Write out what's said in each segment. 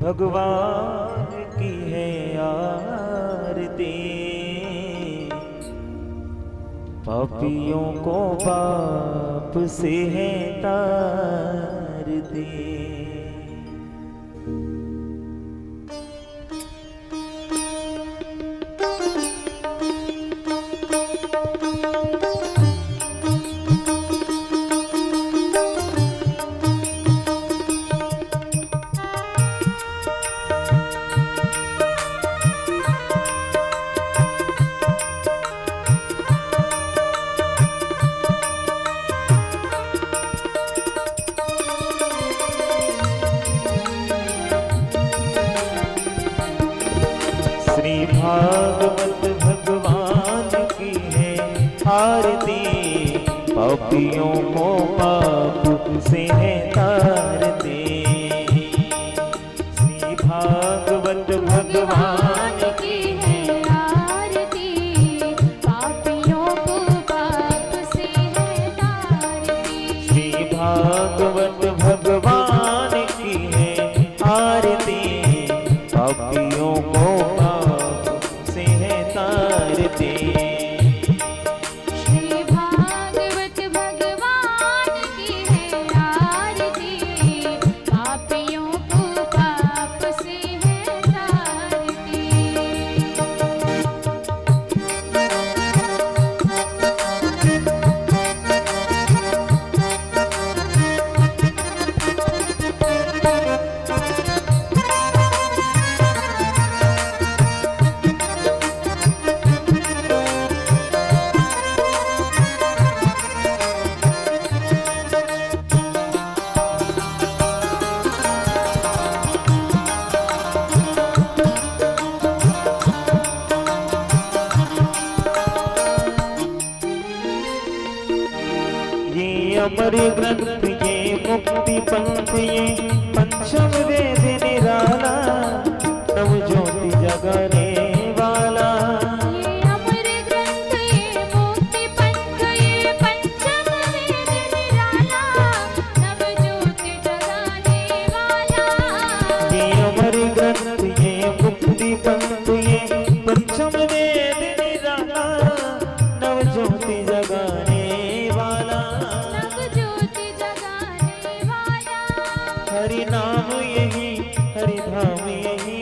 भगवान की है आरती, पापियों को पाप से है तारती। श्री भागवत भगवान की है आरती, पापियों को पाप से है तारती। श्री भागवत भगवान की है आरती, पापियों को पाप से है तारती। श्री भागवत भगवान की है आरती, पापियों को श्री भागवत भगवान की है आरती, पापियों को पाप से है तारती। अमर ग्रंथ ये मुक्ति पंथ ये पंचम वेद निराला, नव ज्योति जगाने वाला। ये अमर ग्रंथ ये मुक्ति पंथ ये पंचम वेद निराला, नव ज्योति जगाने वाला। ये अमर ग्रंथ ये मुक्ति पंथ ये पंचम वेद निराला, नव ज्योति जगाने हरि नाम यही हरि धाम यही,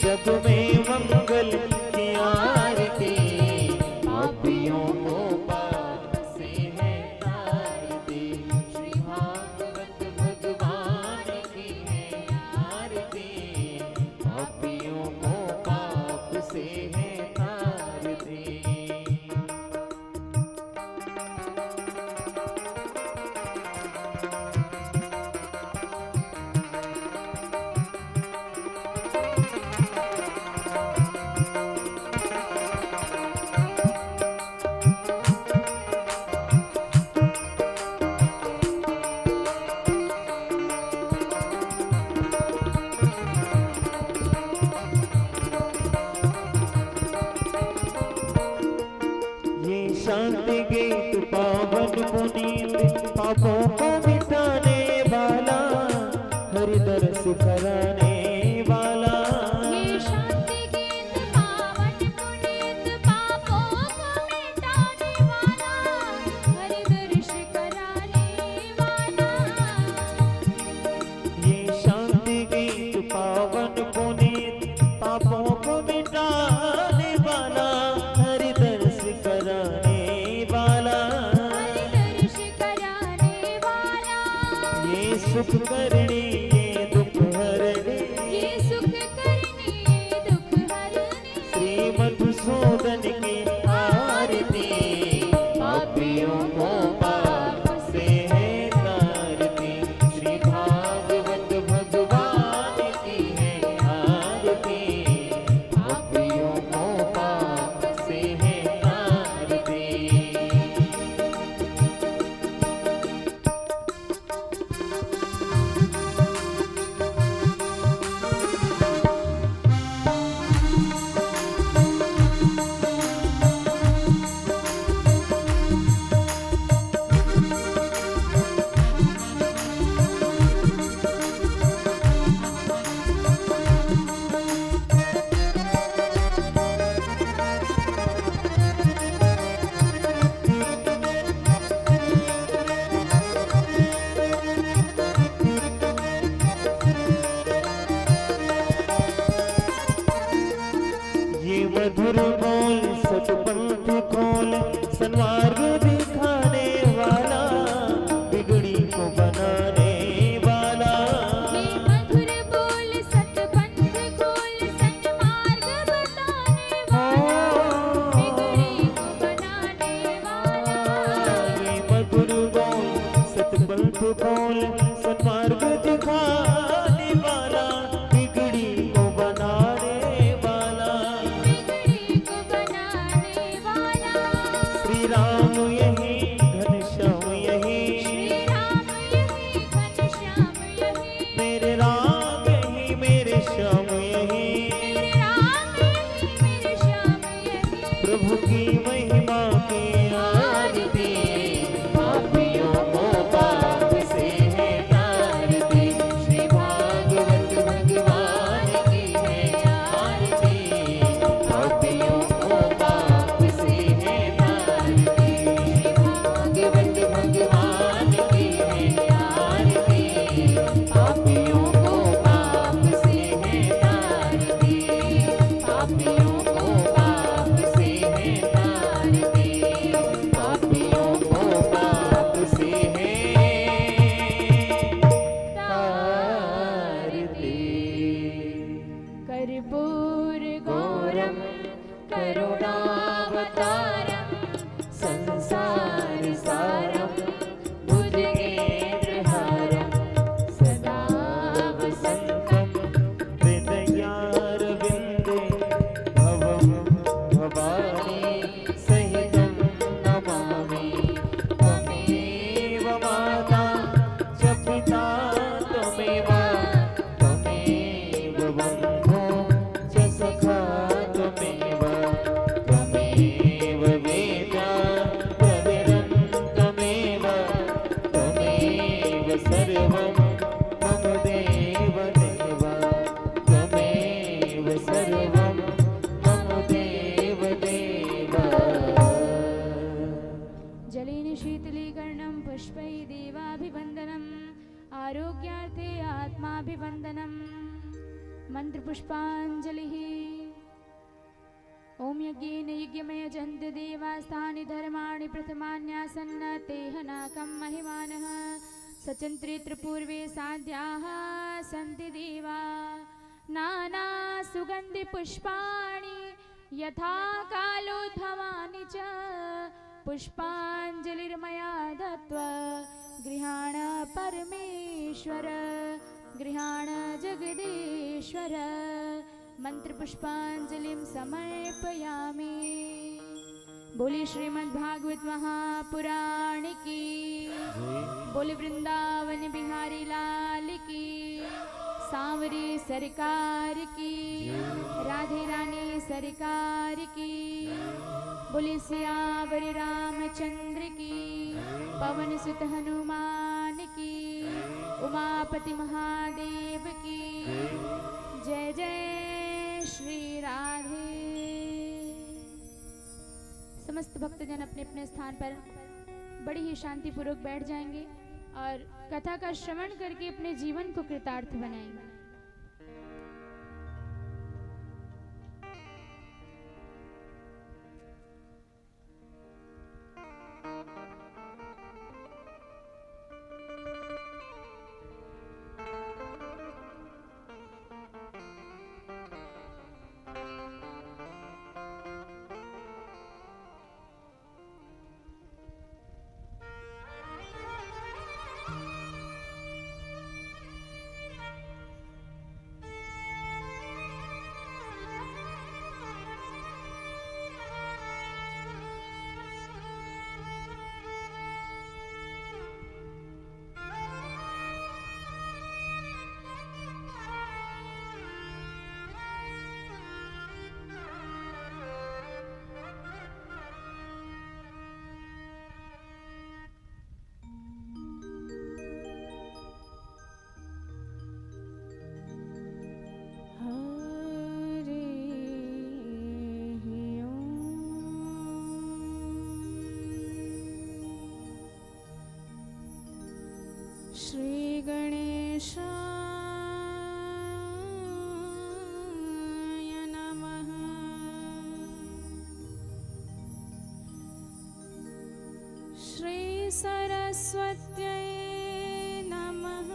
जग में मंगल की आरती, पापियों को पाप से है तारती। श्री भागवत भगवान की है आरती, पापियों को पाप से है तारती। शांति गीत पावन पुनीत, पापों को मिटाने वाला, हरि दर्श कराने वाला। ये शांति गीत पावन पुनीत, पापों को मिटाने वाला, हरि दर्श कराने वाला। ये शांति गीत पावन पुनीत, पापों को मिटाने वाला, हरि दर्श कराने सुख करनी ये दुख हरनी, ये सुख करनी ये दुख हरनी। श्री मधुसूदन की आरती, पापियों को पाप से है तारती। श्री भागवत भगवान की है आरती, पापियों को पाप से है तारती। बोल सन्मार्ग दिखाने वाला, बिगड़ी को बनाने वाला। बिगड़ी को बनाने वाला। श्री राम यही घनश्याम यही, श्री राम यही घनश्याम यही, मेरे राम यही मेरे श्याम यही। मेरे राम यही मेरे श्याम यही। प्रभु की महिमा की आरती, पापियों को पाप से है तारती। श्री भागवत भगवान की है आरती, पापियों को पाप से है तारती। श्री भागवत भगवान की है आरती, पापियों को पाप से है तारती। पापियों को पाप से है तारती, पापियों को पाप से है तारती। कर्पूर घोरम करुणावतारम, संसार सारम भुजगेन्द्रहारम, सदा वसन्तं हृदयारविन्दे भवं भवानी सहितं नमामि। त्वमेव माता च पिता त्वमेव, त्वमेव बन्धो च सखा त्वमेव, त्वमेव वेदा प्रविरं त्वमेव, त्वमेव सर्वं मम देव देव, त्वमेव सर्वं मम देव देव। जलेन शीतलीकरणं पुष्पै देवाभिवन्दनम्, आरोग्यार्थे आत्माभिवन्दनम्। मन्त्रपुष्पाञ्जलिः। ॐ यज्ञेन यज्ञमय जन्त देवास्तानि धर्माणि प्रथमान्यासन्न तेह नाकं महिमानः। सचन्त्रे त्रिपूर्वे साध्याः सन्ति देवा, नानासुगन्धिपुष्पाणि यथा कालोद्भवानि च। पुष्पाञ्जलिर्मया दत्त्वा गृहाण परमेश्वर, गृहाण जगदीश्वर। मंत्रपुष्पांजलिं समर्पयामि। बोले श्रीमद्भागवत महापुराण की, बोले वृंदावन बिहारी लाल की, सांवरी सरकार की, राधे रानी सरकार की। बोले सियावर रामचंद्र की, पवन सुत हनुमान की, उमापति महादेव की। जय जय श्री राधे। समस्त भक्तजन अपने अपने स्थान पर बड़ी ही शांति पूर्वक बैठ जाएंगे और कथा का श्रवण करके अपने जीवन को कृतार्थ बनाएंगे। श्री गणेशाय नमः। श्री सरस्वत्यै नमः।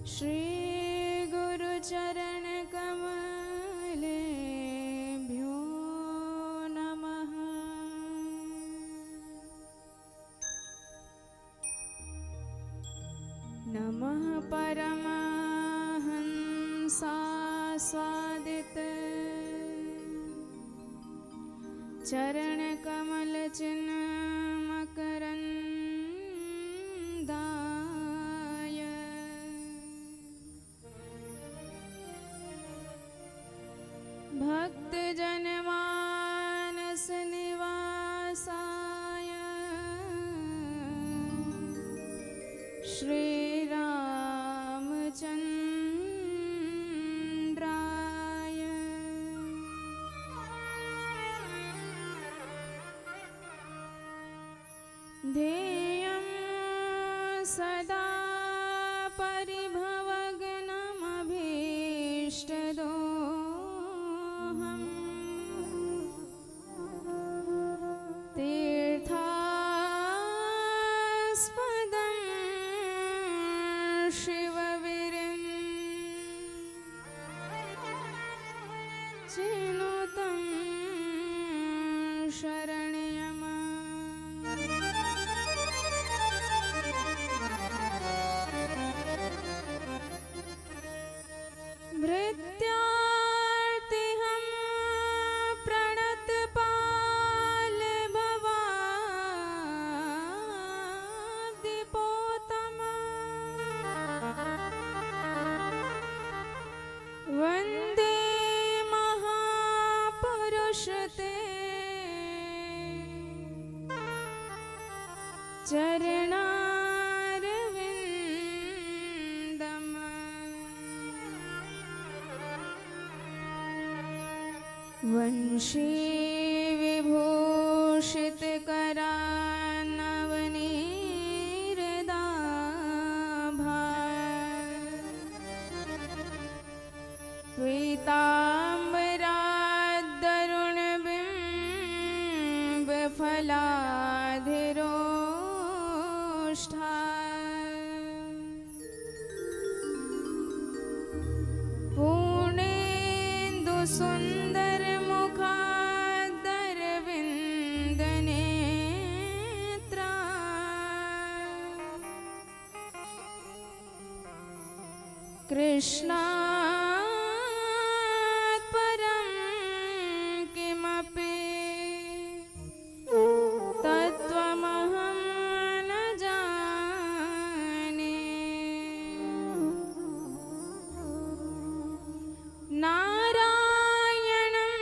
श्री गुरुचरण कमलेभ्यो नमः। नमः परमहंसास्वादित चरणकमलचिन्मकरन्दाय भक्तजनमानसनिवासाय श्रीरामचन्द्राय ध्येयं सदा परिभवग्नमभीष्टदोहम् तीर्थास्पदं शिवविरञ्चिनुतं शरण्यम् भृत्यार्तिहं प्रणतपाल भवाब्धिपोतम वन्दे महापुरुष ते चरणारविन्दम् वंशी विभूषितकरान्नवनीरदाभा पीताम्बराद्दरुणबिम्बफलाधिरोष्ठा पूर्णेन्दुसुन्दरमुखादरविन्दनेत्रा कृष्णात् परं किमपि तत्त्वमहं न जाने नारायणं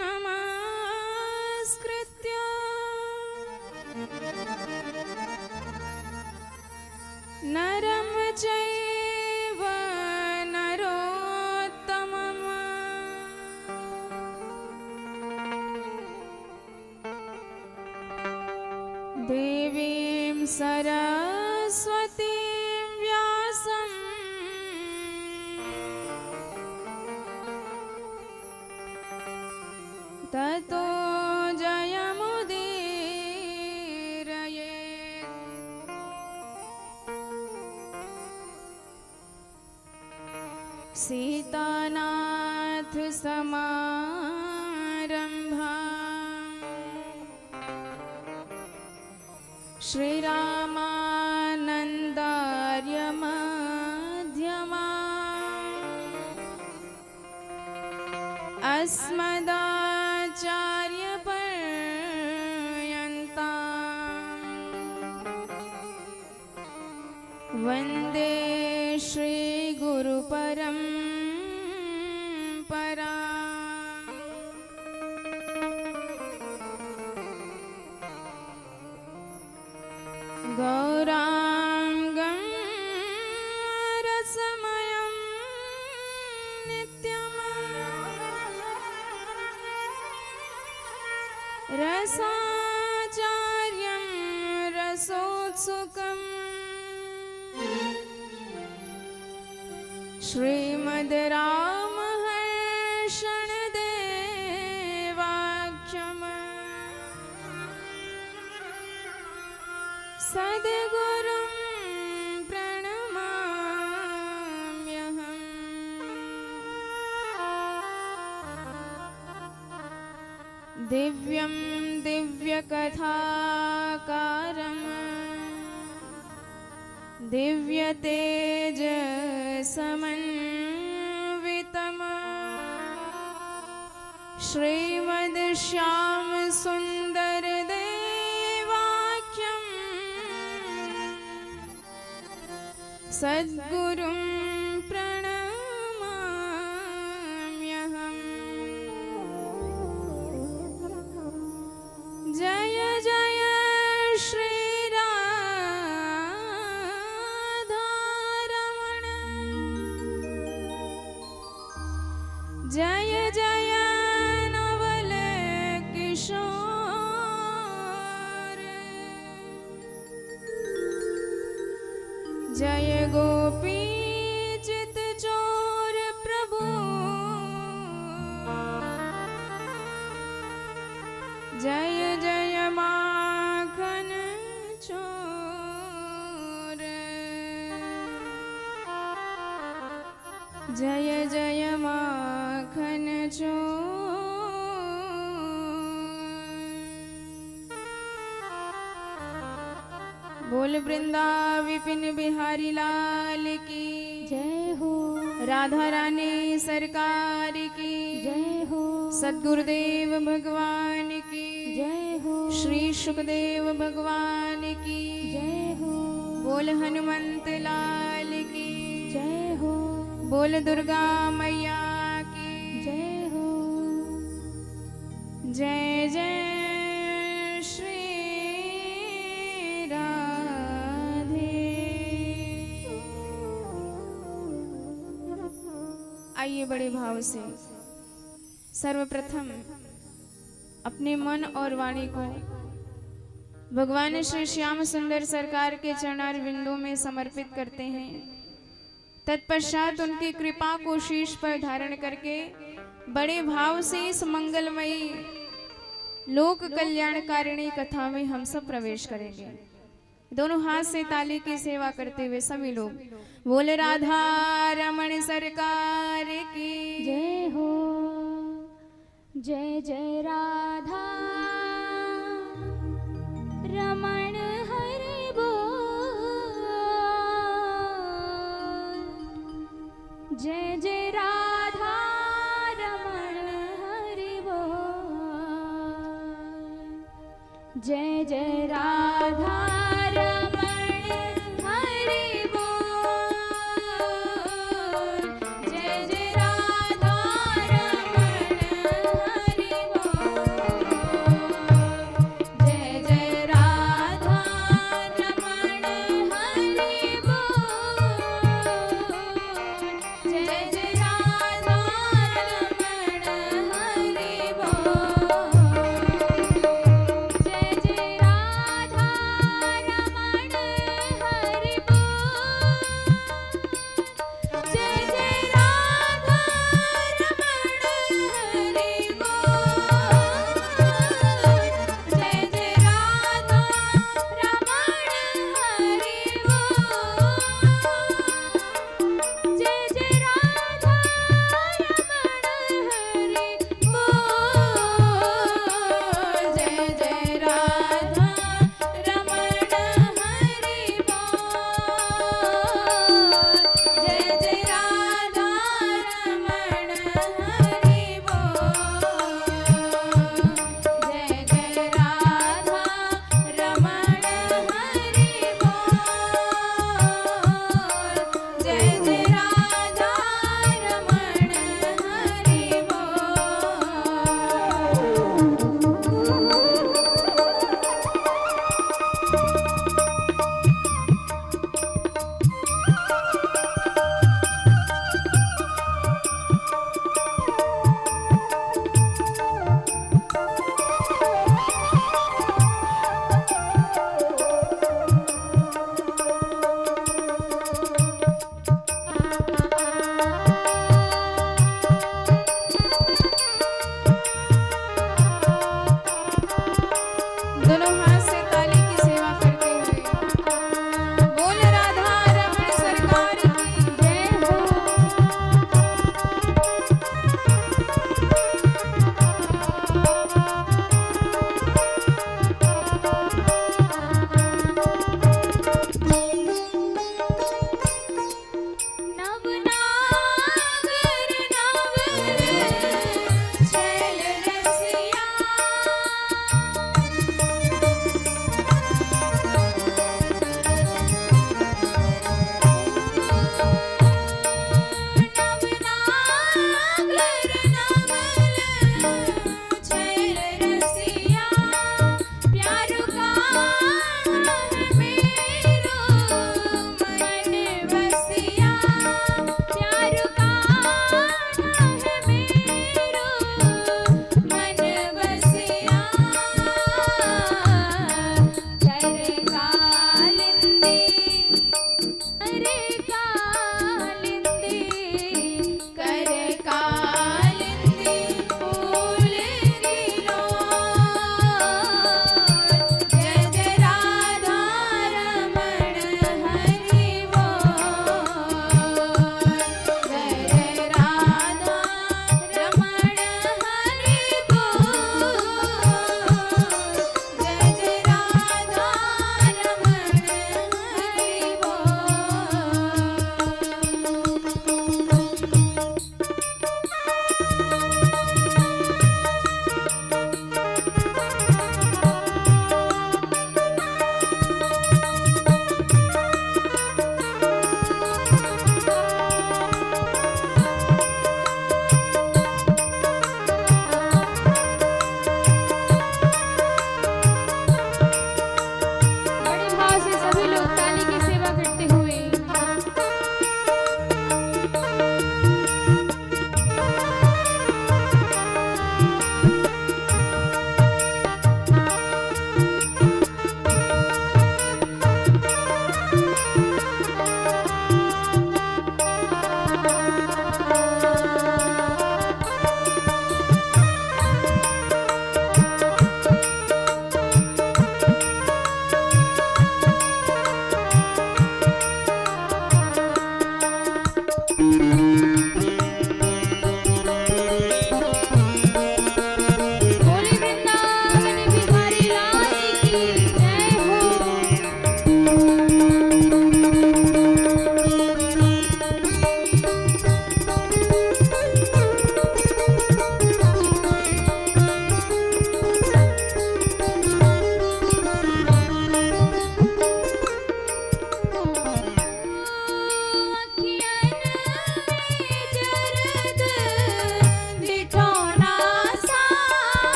नमस्कृत्य नरं चैव नरोत्तमम् देवीं सरस्वतीं व्यासं ततो जयमुदीरयेत् सीतानाथ समारंभा श्रीरामानन्दार्य मध्यमा अस्मदाचार्यपर्यन्ता वन्दे श्रीगुरुपरम्परा गौराङ्गं रसमयं नित्यं रसाचार्यं रसोत्सुकम् श्रीमद् रामहर्षणदेवाख्यम् सद्गुरुं प्रणमाम्यहम् दिव्यं दिव्यकथाकारं दिव्य तेज समन्वितम श्रीमद श्याम सुंदर देवाख्यम सद्गुरुं प्रणमाम्यहम्। जय जय श्री राधारमण, जय जय नवल किशोर, जय गोपी चित चोर प्रभु, जय जय माखन चोर, जय जय माखन चोर। बोल वृंदा विपिन बिहारी लाल की जय हो, राधा रानी सरकार की जय हो, सद्गुरुदेव भगवान की जय हो, श्री सुखदेव भगवान की जय हो, बोल हनुमंत लाल की जय हो, बोल दुर्गा मैया की जय हो। जय जय श्री राधे। आइए बड़े भाव से सर्वप्रथम अपने मन और वाणी को भगवान श्री श्याम सुंदर सरकार के चरणार बिंदु में समर्पित करते हैं। तत्पश्चात उनकी कृपा को शीश पर धारण करके बड़े भाव से इस मंगलमयी लोक कल्याणकारिणी कथा में हम सब प्रवेश करेंगे। दोनों हाथ से ताली की सेवा करते हुए सभी लोग बोल राधा रमण सरकार की जय हो, जय जय राधा रमण हरि बोल, जय जय राधा रमण हरि बोल, जय जय राधा रमण हरि बोल, जय जय राधा रमण हरि बोल, जय जय राधा रमण हरि बोल, जय जय राधा रमण हरि बोल, जय जय राधा रमण हरि बोल, जय जय राधा रमण हरि बोल, जय जय राधा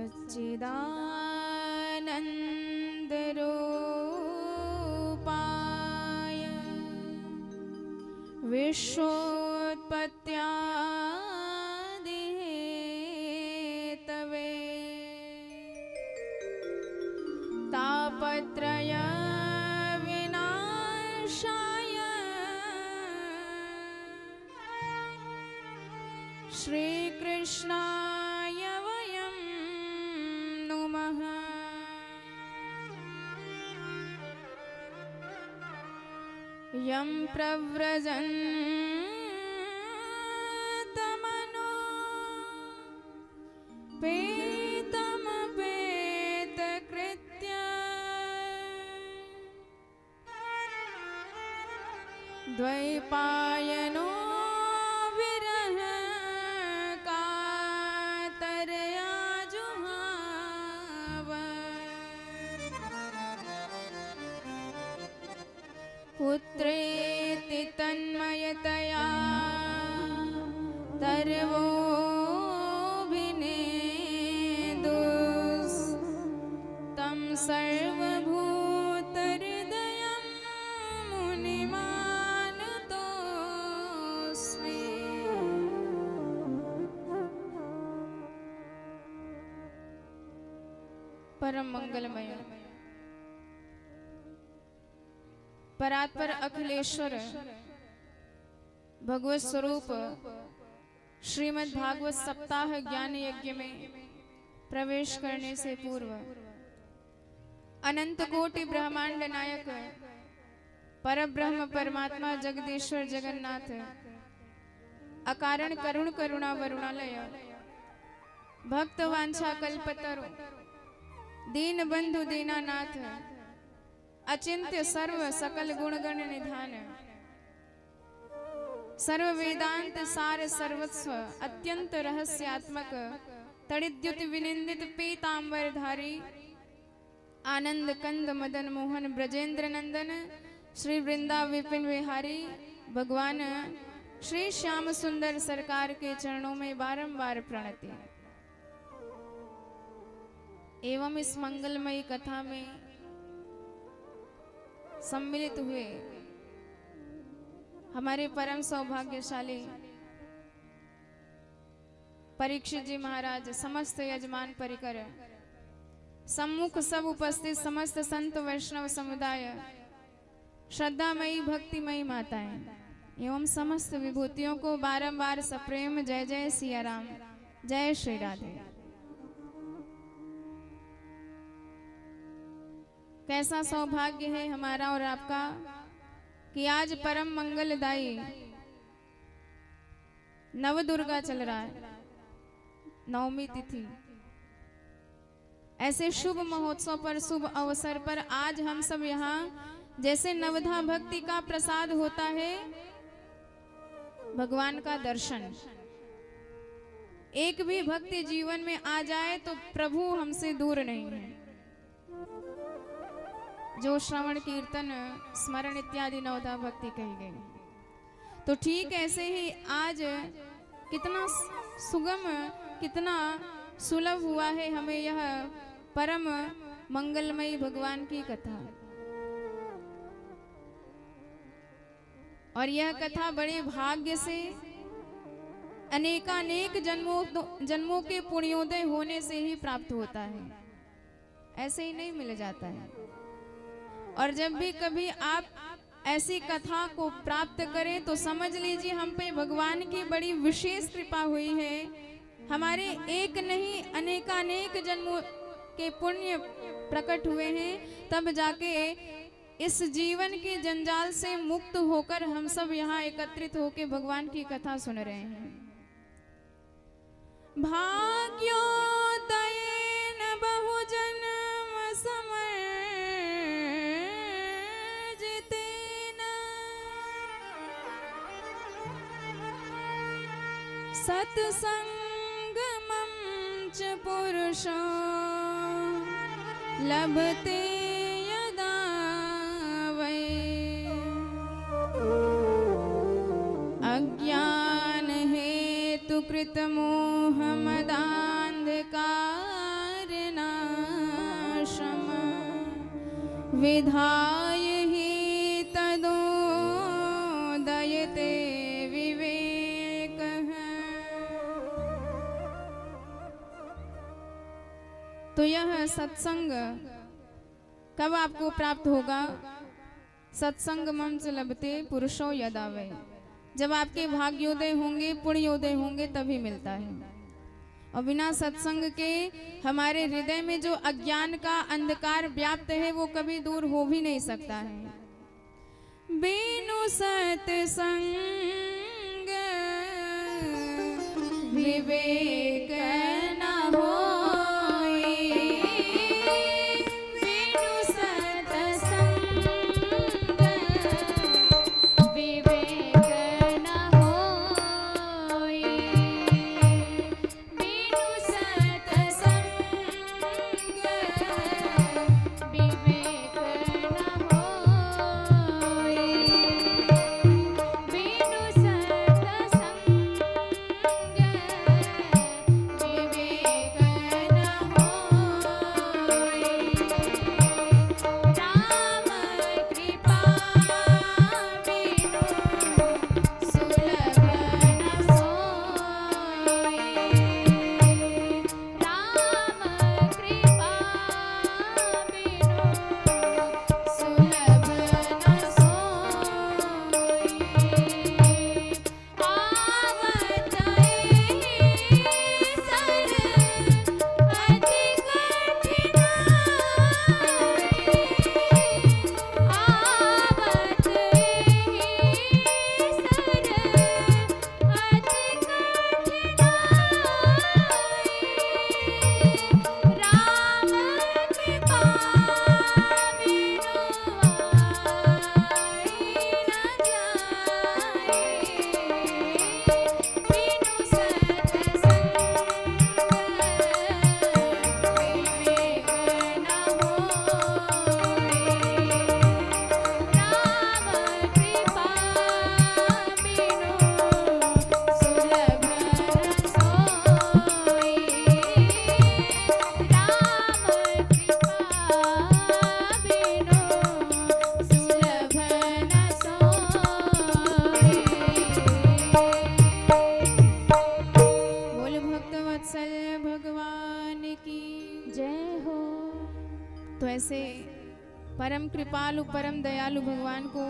सच्चिदानन्दरूपाय विश्वोत्पत्त्यादिहेतवे तापत्रय विनाशाय श्रीकृष्णाय वयं नुमः। यं प्रव्रजन्तमनो पेतमपेतकृत्य द्वैपायनो विरह कातरया जुहाव। पुत्रेति तन्मयतया तर्वोऽभिनेदुस् तं सर्वभूतहृदयं मुनिमानतोऽस्मि। परम मंगलमय परात्पर अखिलेश्वर भगवत स्वरूप श्रीमद् भागवत सप्ताह ज्ञान यज्ञ में प्रवेश करने से पूर्व अनंत कोटि ब्रह्मांड नायक परब्रह्म परमात्मा जगदीश्वर जगन्नाथ अकारण करुण करुणा वरुणालय भक्त वांछा कल्पतरु दीन बंधु दीनानाथ अचिंत्य सर्व सकल गुणगण निधान सर्व वेदांत सार सर्वस्व अत्यंत रहस्यात्मक तड़िद्युत विनिंदित पीतांबरधारी आनंद कंद मदन मोहन ब्रजेंद्र नंदन श्री वृंदा विपिन विहारी भगवान श्री श्याम सुंदर सरकार के चरणों में बारंबार प्रणति एवं इस मंगलमयी कथा में सम्मिलित हुए हमारे परम सौभाग्यशाली परीक्षित जी महाराज समस्त यजमान परिकर सम्मुख सब उपस्थित समस्त संत वैष्णव समुदाय श्रद्धामयी भक्तिमयी माताएं एवं समस्त विभूतियों को बारंबार सप्रेम जय जय सिया राम जय श्री राधे। कैसा सौभाग्य है हमारा और आपका कि आज परम मंगलदायी नव दुर्गा चल रहा है, नवमी तिथि। ऐसे शुभ महोत्सव पर शुभ अवसर पर आज हम सब यहाँ जैसे नवधा भक्ति का प्रसाद होता है, भगवान का दर्शन एक भी भक्ति जीवन में आ जाए तो प्रभु हमसे दूर नहीं है। जो श्रवण कीर्तन स्मरण इत्यादि नवधा भक्ति कही गई, तो ठीक ऐसे ही आज कितना सुगम कितना सुलभ हुआ है हमें यह परम मंगलमयी भगवान की कथा। और यह कथा बड़े भाग्य से अनेकानेक जन्मों के पुण्योदय होने से ही प्राप्त होता है, ऐसे ही नहीं मिल जाता है। और जब भी कभी आप ऐसी कथा को प्राप्त करें तो समझ लीजिए हम पे भगवान की बड़ी विशेष कृपा हुई है। हमारे एक नहीं अनेकानेक जन्मों के पुण्य प्रकट हुए हैं, तब जाके इस जीवन के जंजाल से मुक्त होकर हम सब यहाँ एकत्रित होकर भगवान की कथा सुन रहे हैं। भाग्योदयेन बहुजन्म समर्जितेन सत्संगमं च पुरुषो लभते यदा वै अज्ञान हेतु कृत मोह मदान्धकार विधाय हि तदोदयते विवेकः। तो यह सत्संग कब आपको प्राप्त होगा? सत्संग मम च लभते पुरुषो यदा वै, जब आपके भाग्योदय होंगे, पुण्योदय होंगे, तभी मिलता है। और बिना सत्संग के हमारे हृदय में जो अज्ञान का अंधकार व्याप्त है वो कभी दूर हो भी नहीं सकता है। बिनु सत्संग विवेक न होए, बिनु सत्संग विवेक न होए, बिनु सत्संग विवेक न होए, बिनु सत्संग विवेक न होए। राम कृपा बिनु सुलभ न सोए, राम कृपा बिनु सुलभ न सोए। आवत सर अति कठिनाई, आवत सर अति कठिनाई, राम कृपा बिनु आई न जाए, बिनु सत्संग विवेक न होए, राम कृपा बिनु सुलभ न सोए, राम कृपा बिनु सुलभ न सोए। बोल भक्त वत्सल भगवान की जय हो। तो ऐसे परम कृपालु परम दयालु भगवान को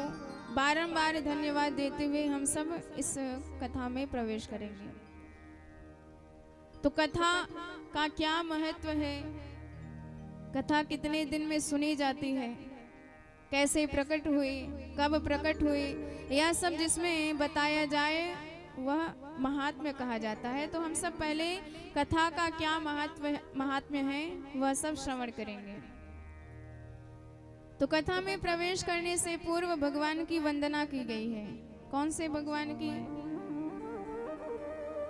बारंबार धन्यवाद देते हुए हम सब इस कथा में प्रवेश करेंगे। तो कथा का क्या महत्व है, कथा कितने दिन में सुनी जाती है, कैसे प्रकट हुई, कब प्रकट हुई, यह सब जिसमें बताया जाए वह महात्म्य कहा जाता है। तो हम सब पहले कथा का क्या महात्म्य है वह सब श्रवण करेंगे। तो कथा में प्रवेश करने से पूर्व भगवान की वंदना की गई है। कौन से भगवान की?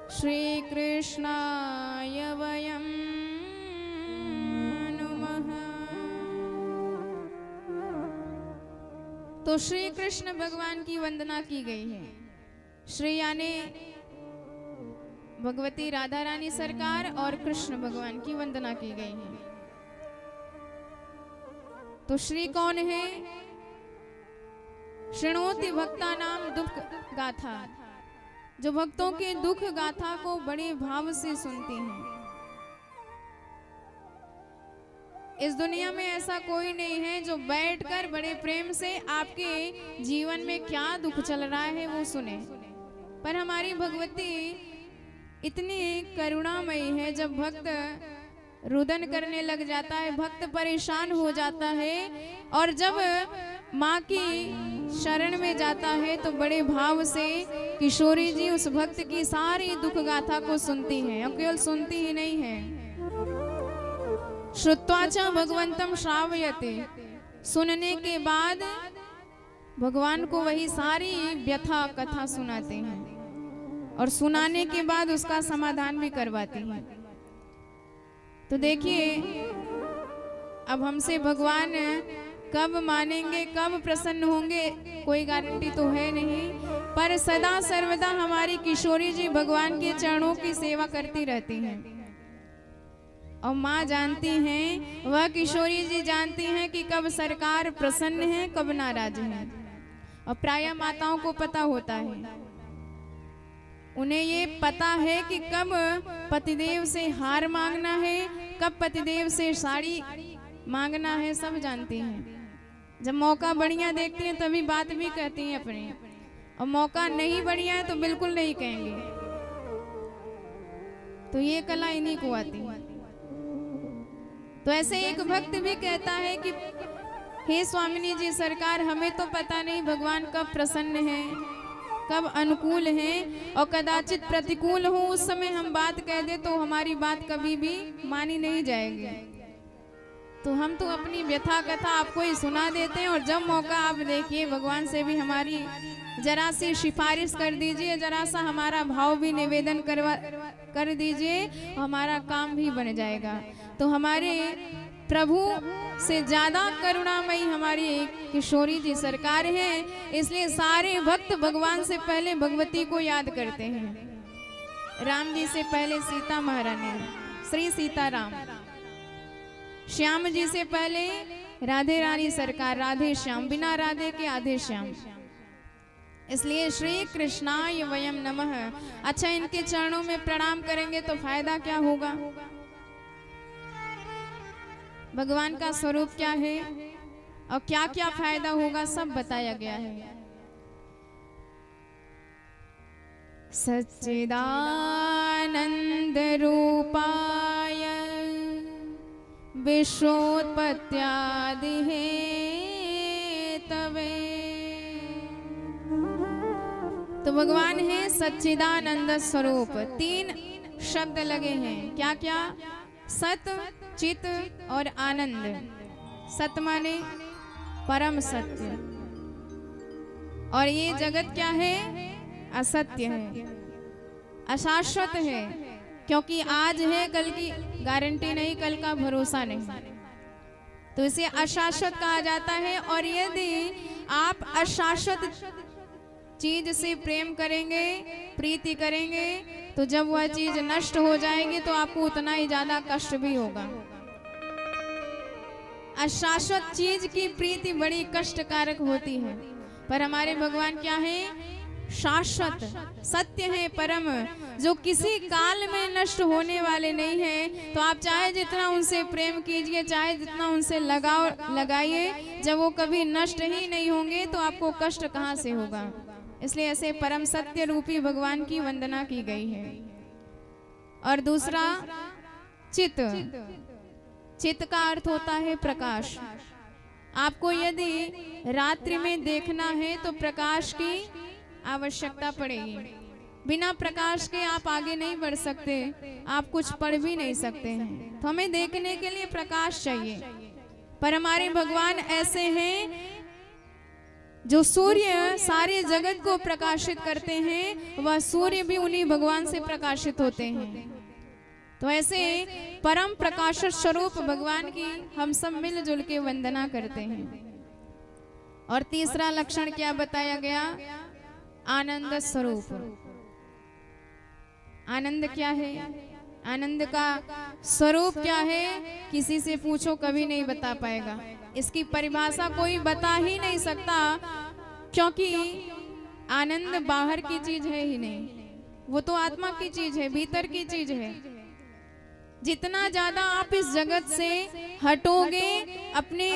श्री कृष्णाय वयं नुमः। तो श्री कृष्ण भगवान की वंदना की गई है। श्री यानी भगवती राधा रानी सरकार और कृष्ण भगवान की वंदना की गई है। तो श्री कौन है? शृणोति भक्ता नाम दुख गाथा, जो भक्तों के दुख गाथा को बड़े भाव से सुनती हैं। इस दुनिया में ऐसा कोई नहीं है जो बैठकर बड़े प्रेम से आपके जीवन में क्या दुख चल रहा है वो सुने। पर हमारी भगवती इतनी करुणामयी है, जब भक्त रुदन करने लग जाता है, भक्त परेशान हो जाता है और जब माँ की शरण में जाता है तो बड़े भाव से किशोरी जी उस भक्त की सारी दुख गाथा को सुनती हैं। और केवल सुनती ही नहीं है, श्रुत्वा च भगवंतम श्रावयते, सुनने के बाद भगवान को वही सारी व्यथा कथा सुनाते हैं और सुनाने के बाद उसका समाधान भी करवाती हैं। तो देखिए, अब हमसे भगवान कब मानेंगे, कब प्रसन्न होंगे, कोई गारंटी तो है नहीं, पर सदा सर्वदा हमारी किशोरी जी भगवान के चरणों की सेवा करती रहती हैं। और माँ जानती हैं, वह किशोरी जी जानती हैं कि कब सरकार प्रसन्न है, कब नाराज है। और प्रायः माताओं को पता होता है, उन्हें ये पता है कि कब पतिदेव से हार मांगना है, कब पतिदेव से साड़ी मांगना है, सब जानती हैं। जब मौका बढ़िया देखती हैं तभी बात भी कहती हैं अपने, और मौका नहीं बढ़िया है तो बिल्कुल नहीं कहेंगे। तो ये कला इन्हीं को आती है। तो ऐसे एक भक्त भी कहता है कि हे स्वामिनी जी सरकार, हमें तो पता नहीं भगवान कब प्रसन्न है, कब अनुकूल है, और कदाचित प्रतिकूल हो उस समय हम बात कह दे तो हमारी बात कभी भी मानी नहीं जाएगी। तो हम तो अपनी व्यथा कथा आपको ही सुना देते हैं, और जब मौका आप देखिए भगवान से भी हमारी जरा सी सिफारिश कर दीजिए, जरा सा हमारा भाव भी निवेदन कर दीजिए, हमारा काम भी बन जाएगा। तो हमारे प्रभु से ज्यादा करुणामयी हमारी किशोरी जी सरकार हैं, इसलिए सारे भक्त भगवान से पहले भगवती को याद करते हैं। राम जी से पहले सीता महारानी, श्री सीताराम। श्याम जी से पहले राधे रानी सरकार, राधे श्याम, बिना राधे के आधे श्याम। इसलिए श्री कृष्णाय वयम नमः। अच्छा, इनके चरणों में प्रणाम करेंगे तो फायदा क्या होगा? भगवान का स्वरूप क्या है और क्या क्या फायदा होगा, सब बताया गया है। सच्चिदानंद रूपाय विश्वोत्पत्त्यादि हेतवे। तो भगवान है सच्चिदानंद स्वरूप। तीन शब्द लगे हैं, क्या क्या? सत, चित और आनंद। सत माने परम सत्य, और ये जगत क्या है? असत्य है, अशाश्वत है, क्योंकि आज है कल की गारंटी नहीं, कल का भरोसा नहीं, तो इसे अशाश्वत कहा जाता है। और यदि आप अशाश्वत चीज से प्रेम करेंगे, प्रीति करेंगे, तो जब वह चीज नष्ट हो जाएगी तो आपको उतना ही ज्यादा कष्ट भी होगा। अशाश्वत चीज की प्रीति बड़ी कष्टकारक होती है, पर हमारे भगवान क्या है? शाश्वत, सत्य है, परम, जो किसी काल में नष्ट होने वाले नहीं है। तो आप चाहे जितना उनसे प्रेम कीजिए, चाहे जितना उनसे लगाइए, जब वो कभी नष्ट ही नहीं होंगे तो आपको कष्ट कहाँ से होगा। इसलिए ऐसे परम सत्य रूपी भगवान की वंदना की गई है। और दूसरा चित। चित का अर्थ होता है प्रकाश। आपको यदि रात्रि में देखना है तो प्रकाश की आवश्यकता पड़ेगी। बिना प्रकाश के आप आगे नहीं बढ़ सकते, आप कुछ पढ़ भी नहीं सकते हैं। तो हमें देखने के लिए प्रकाश चाहिए। पर हमारे भगवान ऐसे हैं जो सूर्य सारे जगत को प्रकाशित करते हैं, वह सूर्य भी उन्हीं भगवान से प्रकाशित होते हैं। तो ऐसे परम प्रकाशक स्वरूप भगवान की हम सब मिलजुल के वंदना करते हैं। और तीसरा लक्षण क्या बताया गया? आनंद स्वरूप। आनंद क्या है? आनंद का स्वरूप क्या है? किसी से पूछो कभी नहीं बता पाएगा। इसकी परिभाषा कोई बता ही नहीं सकता, क्योंकि आनंद बाहर की चीज है ही नहीं, वो तो आत्मा की चीज है, भीतर की चीज है। जितना ज्यादा आप इस जगत से हटोगे, अपने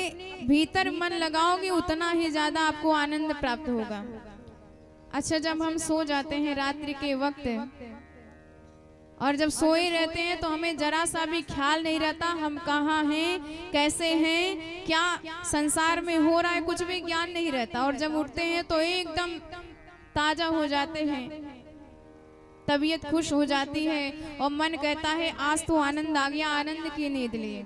भीतर मन लगाओगे, उतना ही ज्यादा आपको आनंद प्राप्त होगा। अच्छा, जब हम सो जाते हैं रात्रि के वक्त, और जब सोए रहते हैं तो हमें जरा सा भी ख्याल नहीं रहता हम कहाँ हैं, कैसे हैं, क्या संसार में हो रहा है, कुछ भी ज्ञान नहीं रहता। और जब उठते हैं तो एकदम ताजा हो जाते हैं, तबीयत खुश हो जाती है, और मन कहता है आज तो आनंद आ गया, आनंद की नींद लिए।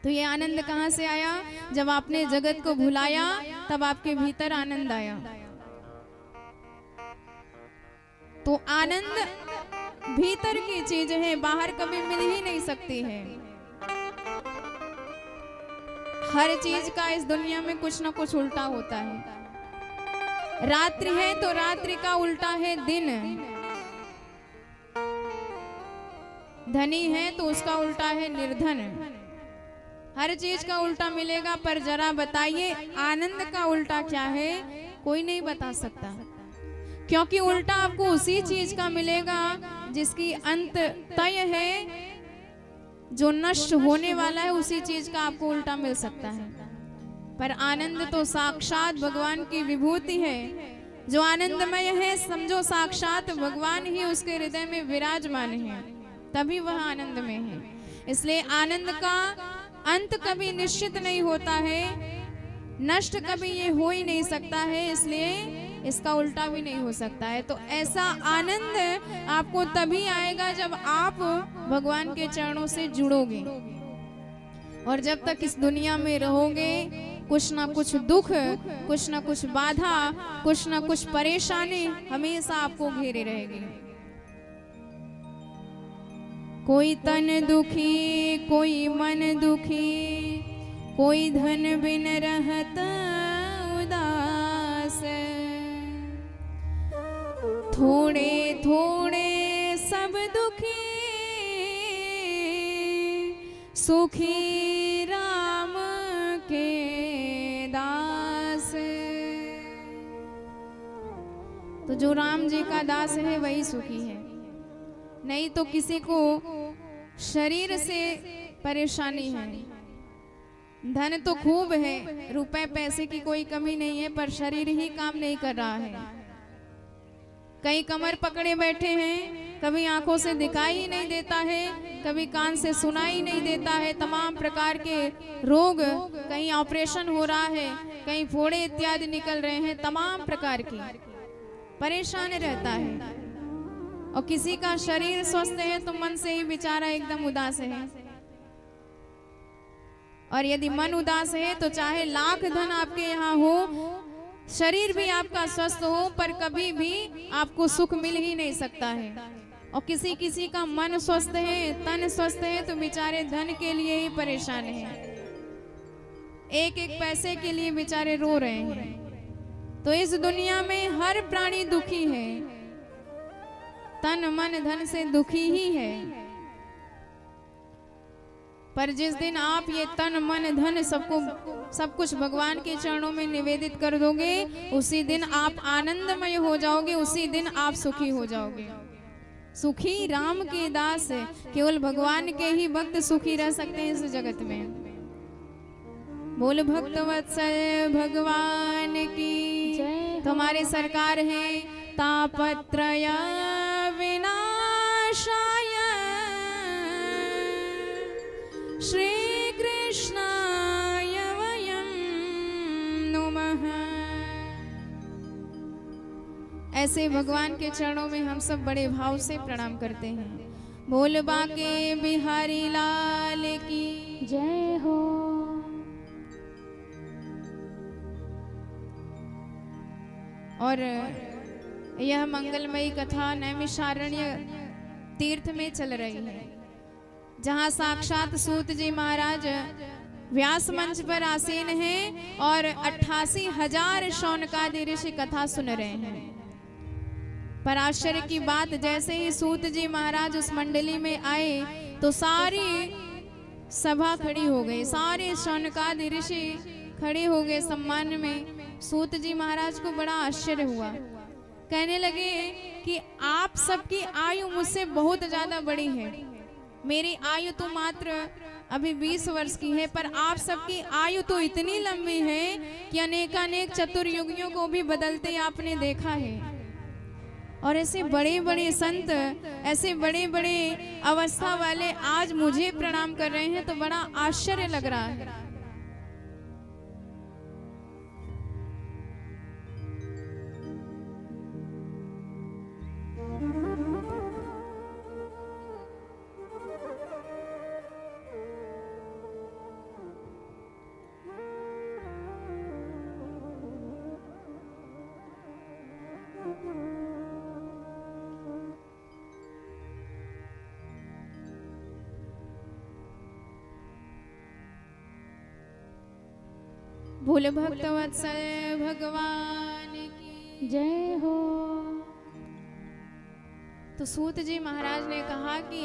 तो ये आनंद कहाँ से आया? जब आपने जगत को भुलाया, तब आपके भीतर आनंद आया। तो आनंद भीतर की चीज है, बाहर कभी मिल ही नहीं सकती है। हर चीज का इस दुनिया में कुछ ना कुछ उल्टा होता है। रात्रि है तो रात्रि का उल्टा है दिन, धनी है तो उसका उल्टा है निर्धन। हर चीज का उल्टा मिलेगा, पर जरा बताइए आनंद का उल्टा क्या है? कोई नहीं बता सकता, क्योंकि उल्टा आपको उसी चीज का मिलेगा जिसकी अंत तय है, जो नष्ट होने वाला है, उसी चीज का आपको उल्टा मिल सकता है। पर आनंद तो साक्षात भगवान की विभूति है, जो आनंदमय है, समझो साक्षात भगवान ही उसके हृदय में विराजमान है, तभी वह आनंद में है। इसलिए आनंद का अंत कभी निश्चित नहीं होता है, नष्ट कभी ये हो ही नहीं सकता है, इसलिए इसका उल्टा भी नहीं हो सकता है। तो ऐसा आनंद आपको तभी आएगा जब आप भगवान के चरणों से जुड़ोगे। और जब तक इस दुनिया में रहोगे, कुछ ना कुछ दुख, कुछ ना कुछ बाधा, कुछ ना कुछ परेशानी हमेशा आपको घेरे रहेगी। कोई तन दुखी, कोई मन दुखी, कोई धन बिन रहत उदास, थोड़े थोड़े सब दुखी, सुखी राम के दास। तो जो राम जी का दास है वही सुखी है, नहीं तो किसी को शरीर से परेशानी है। धन तो खूब है, रुपए पैसे की कोई कमी नहीं है, पर शरीर ही काम नहीं कर रहा है। कई कमर पकड़े बैठे हैं, कभी आंखों से दिखाई ही नहीं देता है, कभी कान से सुनाई नहीं देता है। तमाम प्रकार के रोग, कहीं ऑपरेशन हो रहा है, कहीं फोड़े इत्यादि निकल रहे हैं, तमाम प्रकार की परेशान रहता है। और किसी का शरीर स्वस्थ है तो मन से ही बेचारा एकदम उदास है। और यदि मन उदास है तो चाहे लाख धन आपके यहाँ हो, शरीर भी आपका स्वस्थ हो, पर कभी भी आपको सुख मिल ही नहीं सकता है। और किसी किसी का मन स्वस्थ है, तन स्वस्थ है, तो बेचारे धन के लिए ही परेशान हैं, एक एक पैसे के लिए बेचारे रो रहे हैं। तो इस दुनिया में हर प्राणी दुखी है, तन मन धन से दुखी ही है। पर जिस दिन आप ये तन मन धन सब कुछ भगवान के चरणों में निवेदित कर दोगे, उसी दिन आप आनंदमय हो जाओगे, उसी दिन आप सुखी हो जाओगे। सुखी राम के दास, केवल भगवान के ही भक्त सुखी रह सकते हैं इस जगत में। बोल भक्त वत्सल भगवान की जय। तो हमारे सरकार है तापत्रय विनाशाय श्री कृष्णाय वयं नुमः। ऐसे भगवान के चरणों में हम सब बड़े भाव से प्रणाम करते हैं। बोल बाके बिहारी लाल की जय हो। और यह मंगलमयी कथा नैमिषारण्य तीर्थ में चल रही है, जहाँ साक्षात सूत जी महाराज व्यास मंच पर आसीन हैं और 88,000 शौनकादि ऋषि कथा सुन रहे हैं। पर आश्चर्य की बात, जैसे ही सूत जी महाराज उस मंडली में आए तो सारी सभा खड़ी हो गई, सारे शौनकादि ऋषि खड़े हो गए सम्मान में। सूत जी महाराज को बड़ा आश्चर्य हुआ, कहने लगे कि आप सबकी आयु मुझसे बहुत ज्यादा बड़ी है, मेरी आयु तो मात्र अभी 20 वर्ष की है, पर आप सबकी आयु तो इतनी लंबी है कि अनेकानेक चतुर्युगियों को भी बदलते आपने देखा है। और ऐसे बड़े बड़े संत, ऐसे बड़े बड़े अवस्था वाले आज मुझे प्रणाम कर रहे हैं, तो बड़ा आश्चर्य लग रहा है। बोल भक्त वत्सल भगवान की जय हो। तो सूत जी महाराज ने कहा कि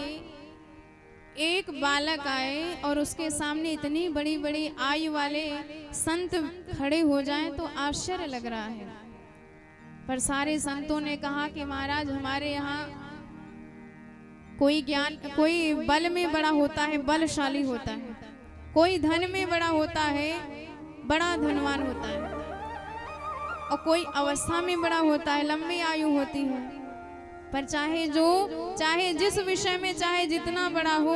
एक बालक आए और उसके सामने इतनी बड़ी बड़ी आयु वाले संत खड़े हो जाएं तो आश्चर्य लग रहा है। पर सारे संतों ने कहा कि महाराज हमारे यहाँ कोई बल में बड़ा होता है, बलशाली होता है, कोई धन में बड़ा होता है, बड़ा धनवान होता है, और कोई अवस्था में बड़ा होता है, लंबी आयु होती है। पर चाहे जिस विषय में चाहे जितना बड़ा हो,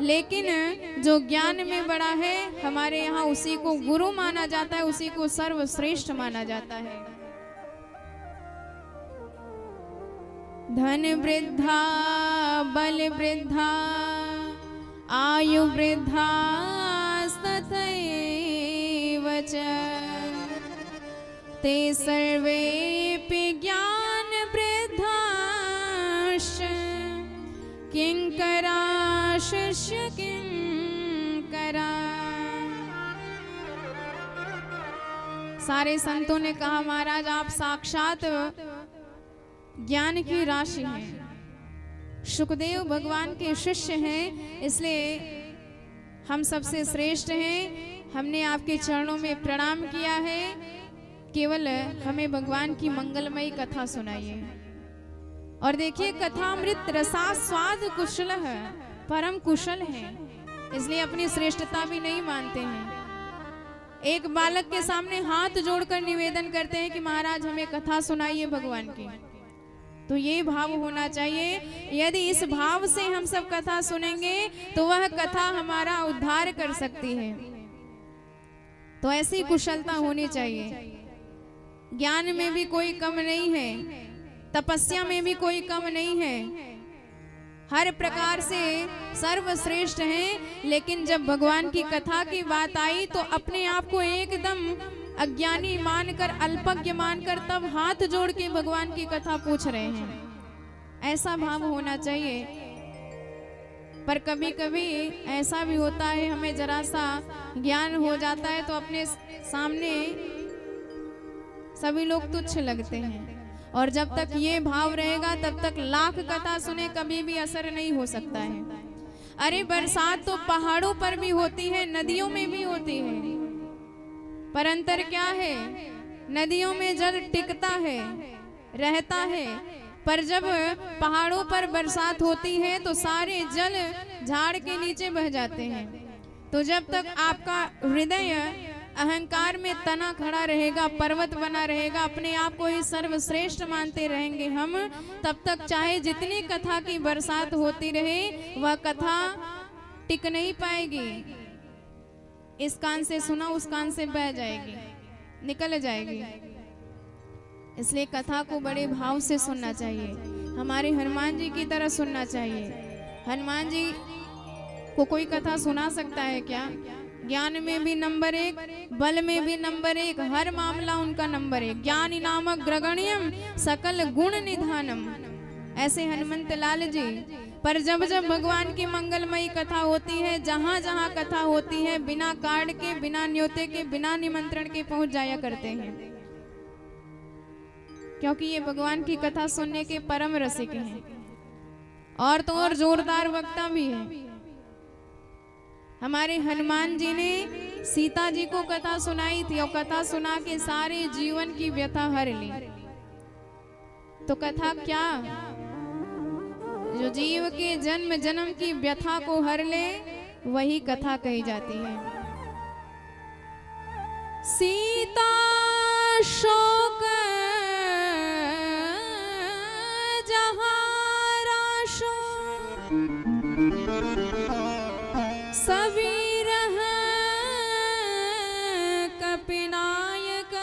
लेकिन जो ज्ञान में बड़ा है हमारे यहाँ उसी को गुरु माना जाता है, उसी को सर्वश्रेष्ठ माना जाता है। धन वृद्धा बल वृद्धा आयु वृद्धा तथैव च ते सर्वेऽपि ज्ञान वृद्धाश्च किंकरा शिष्य किंकरा। सारे संतों ने कहा महाराज आप साक्षात ज्ञान की राशि हैं, शुकदेव भगवान के शिष्य हैं, इसलिए हम सबसे श्रेष्ठ हैं। हमने आपके चरणों में प्रणाम किया है, केवल हमें भगवान की मंगलमयी कथा सुनाइए। और देखिए कथामृत रसास्वाद कुशल है, परम कुशल है, इसलिए अपनी श्रेष्ठता भी नहीं मानते हैं। एक बालक के सामने हाथ जोड़कर निवेदन करते हैं कि महाराज हमें कथा सुनाइए भगवान की। तो ये भाव होना चाहिए। यदि इस भाव से हम सब कथा सुनेंगे तो वह कथा हमारा उद्धार कर सकती है। तो ऐसी कुशलता होनी चाहिए। ज्ञान में भी कोई कम नहीं है, तपस्या में भी कोई कम नहीं है, हर प्रकार से सर्वश्रेष्ठ हैं। लेकिन जब भगवान की कथा की बात आई तो अपने आप को एकदम अज्ञानी मानकर, अल्पज्ञ मानकर तब हाथ जोड़ के भगवान की कथा पूछ रहे हैं। ऐसा भाव होना चाहिए। पर कभी कभी ऐसा भी होता है, हमें जरा सा ज्ञान हो जाता है तो अपने सामने सभी लोग तुच्छ लगते हैं। और जब तक ये भाव रहेगा तब तक लाख कथा सुने कभी भी असर नहीं हो सकता है। अरे बरसात तो पहाड़ों पर भी होती है, नदियों में भी होती है, पर अंतर क्या है? नदियों में जल टिकता है, रहता है, पर जब पहाड़ों पर बरसात होती है तो सारे जल झाड़ के नीचे बह जाते हैं। तो जब तक आपका हृदय अहंकार में तना खड़ा रहेगा, पर्वत बना रहेगा, अपने आप को ही सर्वश्रेष्ठ मानते रहेंगे हम, तब तक चाहे जितनी कथा की बरसात होती रहे वह कथा टिक नहीं पाएगी। इस कान से सुना उस कान से बह जाएगी, निकल जाएगी। इसलिए कथा को बड़े भाव से सुनना चाहिए, हमारे हनुमान जी की तरह सुनना चाहिए। हनुमान जी को कोई कथा सुना सकता है क्या? ज्ञान में भी नंबर 1, बल में भी नंबर 1, हर मामला उनका नंबर 1। ज्ञानी नामक ग्रगण्यम सकल गुण निधानम, ऐसे हनुमंत लाल जी। पर जब जब भगवान की मंगलमयी कथा होती है, जहाँ जहाँ कथा होती है, बिना कार्ड के, बिना न्योते के, बिना निमंत्रण के पहुंच जाया करते हैं, क्योंकि ये भगवान की कथा सुनने के परम रसिक हैं। और तो और जोरदार वक्ता भी है। हमारे हनुमान जी ने सीता जी को कथा सुनाई थी और कथा सुना के सारे जीवन की व्यथा हर ली। तो कथा क्या? जो जीव के जन्म जन्म की व्यथा को हर ले वही कथा कही जाती है। सीता शोक जहाराशो सबीर कपिनायक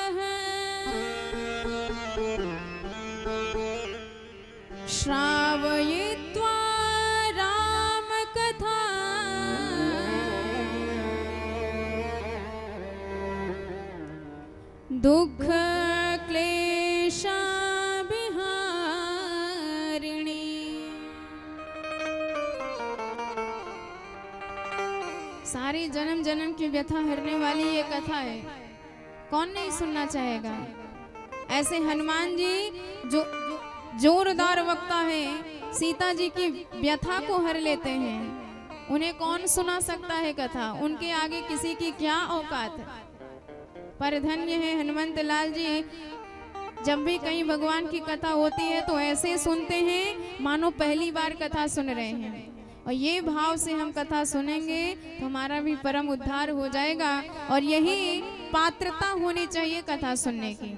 श्रावयित्वा राम कथा दुख क्लेशा बिहारिणी। सारी जन्म जन्म की व्यथा हरने वाली ये कथा है, कौन नहीं सुनना चाहेगा? ऐसे हनुमान जी जो जोरदार वक्ता है, सीता जी की व्यथा को हर लेते हैं, उन्हें कौन सुना सकता है कथा, उनके आगे किसी की क्या औकात है। पर धन्य है हनुमंत लाल जी, जब भी कहीं भगवान की कथा होती है तो ऐसे सुनते हैं मानो पहली बार कथा सुन रहे हैं। और ये भाव से हम कथा सुनेंगे तो हमारा भी परम उद्धार हो जाएगा। और यही पात्रता होनी चाहिए कथा सुनने की।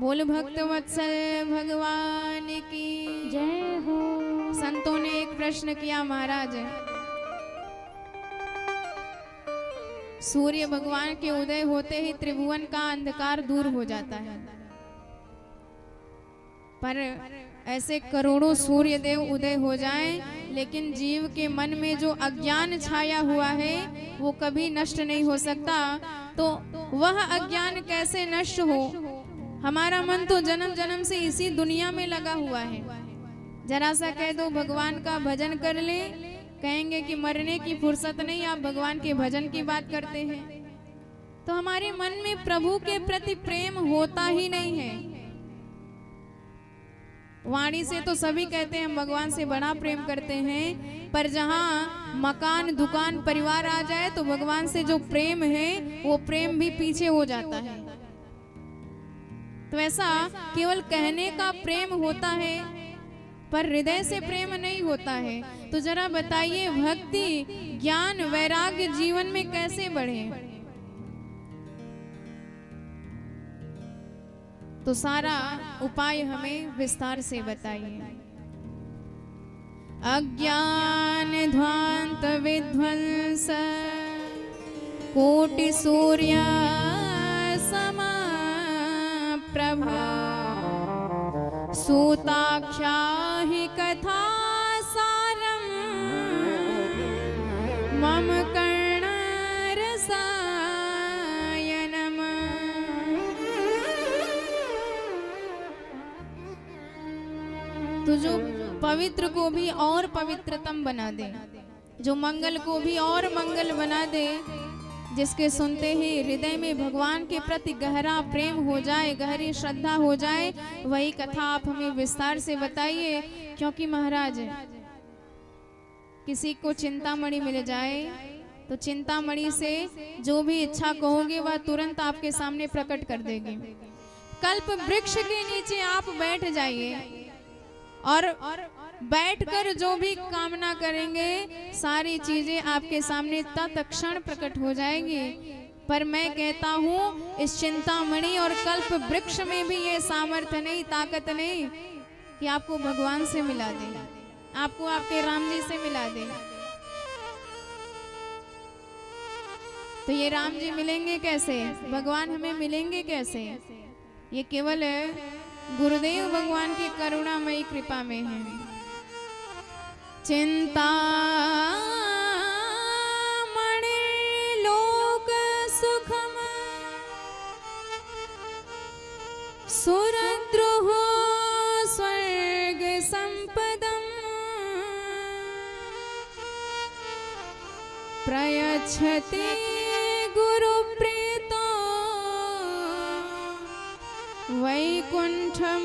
बोल भक्त वत्सल भगवान की जय हो। संतों ने एक प्रश्न किया, महाराज सूर्य भगवान के उदय होते ही त्रिभुवन का अंधकार दूर हो जाता है, पर ऐसे करोड़ों सूर्य देव उदय हो जाएं, लेकिन जीव के मन में जो अज्ञान छाया हुआ है वो कभी नष्ट नहीं हो सकता। तो वह अज्ञान कैसे नष्ट हो? हमारा मन तो जन्म जन्म से इसी दुनिया में लगा हुआ है। जरा सा कह दो भगवान का भजन कर ले, कहेंगे कि मरने की फुर्सत नहीं, आप भगवान के भजन की बात करते हैं। तो हमारे मन में प्रभु के प्रति प्रेम होता ही नहीं है। वाणी से तो सभी कहते हैं हम भगवान से बड़ा प्रेम करते हैं, पर जहाँ मकान दुकान परिवार आ जाए तो भगवान से जो प्रेम है वो प्रेम भी पीछे हो जाता है। तो ऐसा केवल कहने का प्रेम होता है, पर हृदय से प्रेम नहीं होता है। तो जरा बताइए भक्ति ज्ञान वैराग्य जीवन में कैसे बढ़े? तो सारा उपाय हमें विस्तार से बताइए। अज्ञान ध्वांत विध्वंस कोटि सूर्य समा प्रभा सूताख्या हि कथा सारम मम कर्ण रसायनम। तो जो पवित्र को भी और पवित्रतम बना दे, जो मंगल को भी और मंगल बना दे, जिसके सुनते ही हृदय में भगवान के प्रति गहरा प्रेम हो जाए, गहरी श्रद्धा हो जाए, वही कथा आप हमें विस्तार से बताइए। क्योंकि महाराज किसी को चिंतामणि मिल जाए तो चिंतामणि से जो भी इच्छा कहोगे वह तुरंत आपके सामने प्रकट कर देगी। कल्प वृक्ष के नीचे आप बैठ जाइए और बैठकर जो भी कामना करेंगे सारी चीजें आपके सामने तत्क्षण प्रकट हो जाएगी। पर मैं कहता हूँ इस चिंतामणि और कल्प वृक्ष में भी ये सामर्थ्य नहीं, ताकत नहीं कि आपको भगवान से मिला दे, आपको आपके राम जी से मिला दे। तो ये राम जी मिलेंगे कैसे, भगवान हमें मिलेंगे कैसे? ये केवल गुरुदेव भगवान की करुणामयी कृपा में है। चिंता मणि लोक सुखम सुरद्रोह स्वर्ग संपदम प्रयच्छति गुरु प्रीतो वैकुंठम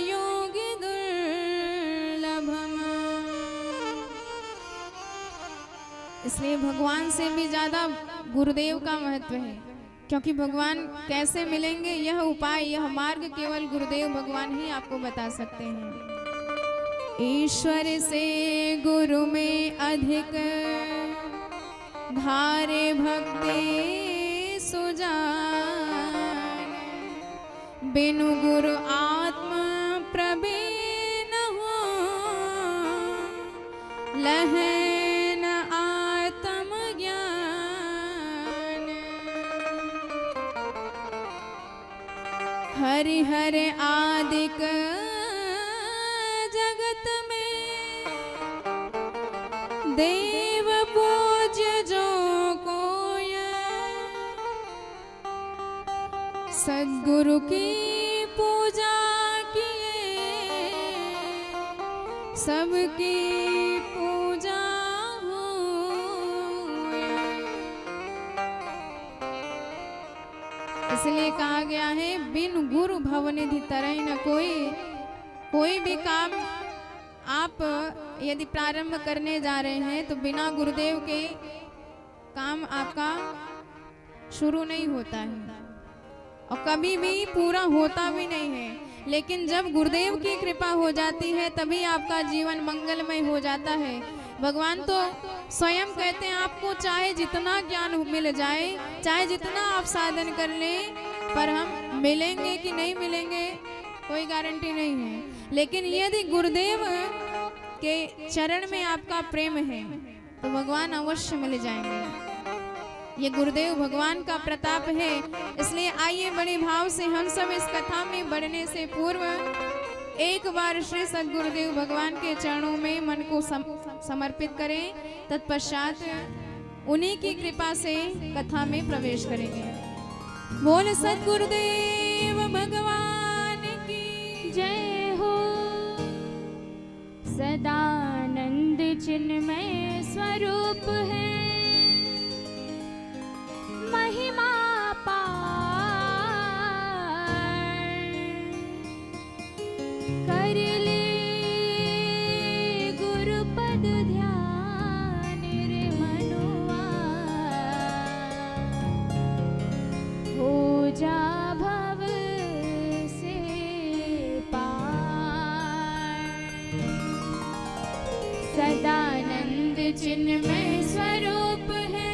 योगी दुर्लभम। इसलिए भगवान से भी ज्यादा गुरुदेव का महत्व है, क्योंकि भगवान कैसे मिलेंगे यह उपाय, यह मार्ग केवल गुरुदेव भगवान ही आपको बता सकते हैं। ईश्वर से गुरु में अधिक धारे भक्ति सुजान, बिनु गुरु आत्मा प्रवीण हो लहन आत्म ज्ञान। हरिहर आदिक जगत में देव पूज्य जो कोय, सद्गुरु की पूजा किए सबकी पूजा हो। इसलिए कहा गया है बिन गुरु भवनिधि तरई न कोई। कोई भी काम आप यदि प्रारंभ करने जा रहे हैं तो बिना गुरुदेव के काम आपका शुरू नहीं होता है और कभी भी पूरा होता भी नहीं है। लेकिन जब गुरुदेव की कृपा हो जाती है तभी आपका जीवन मंगलमय हो जाता है। भगवान तो स्वयं कहते हैं आपको चाहे जितना ज्ञान मिल जाए, चाहे जितना आप साधन कर लें, पर हम मिलेंगे कि नहीं मिलेंगे कोई गारंटी नहीं है। लेकिन यदि गुरुदेव के चरण में आपका प्रेम है तो भगवान अवश्य मिल जाएंगे। ये गुरुदेव भगवान का प्रताप है। इसलिए आइए बड़े भाव से हम सब इस कथा में बढ़ने से पूर्व एक बार श्री सद्गुरुदेव भगवान के चरणों में मन को समर्पित करें। तत्पश्चात उन्हीं की कृपा से कथा में प्रवेश करेंगे। बोल सद्गुरुदेव भगवान की जय हो। सदानंद चिन्मय स्वरूप है, महिमा पार कर ले गुरुपद ध्यान रे मनुआ, हो जा भव से पार। सदानंद चिन्मय स्वरूप है,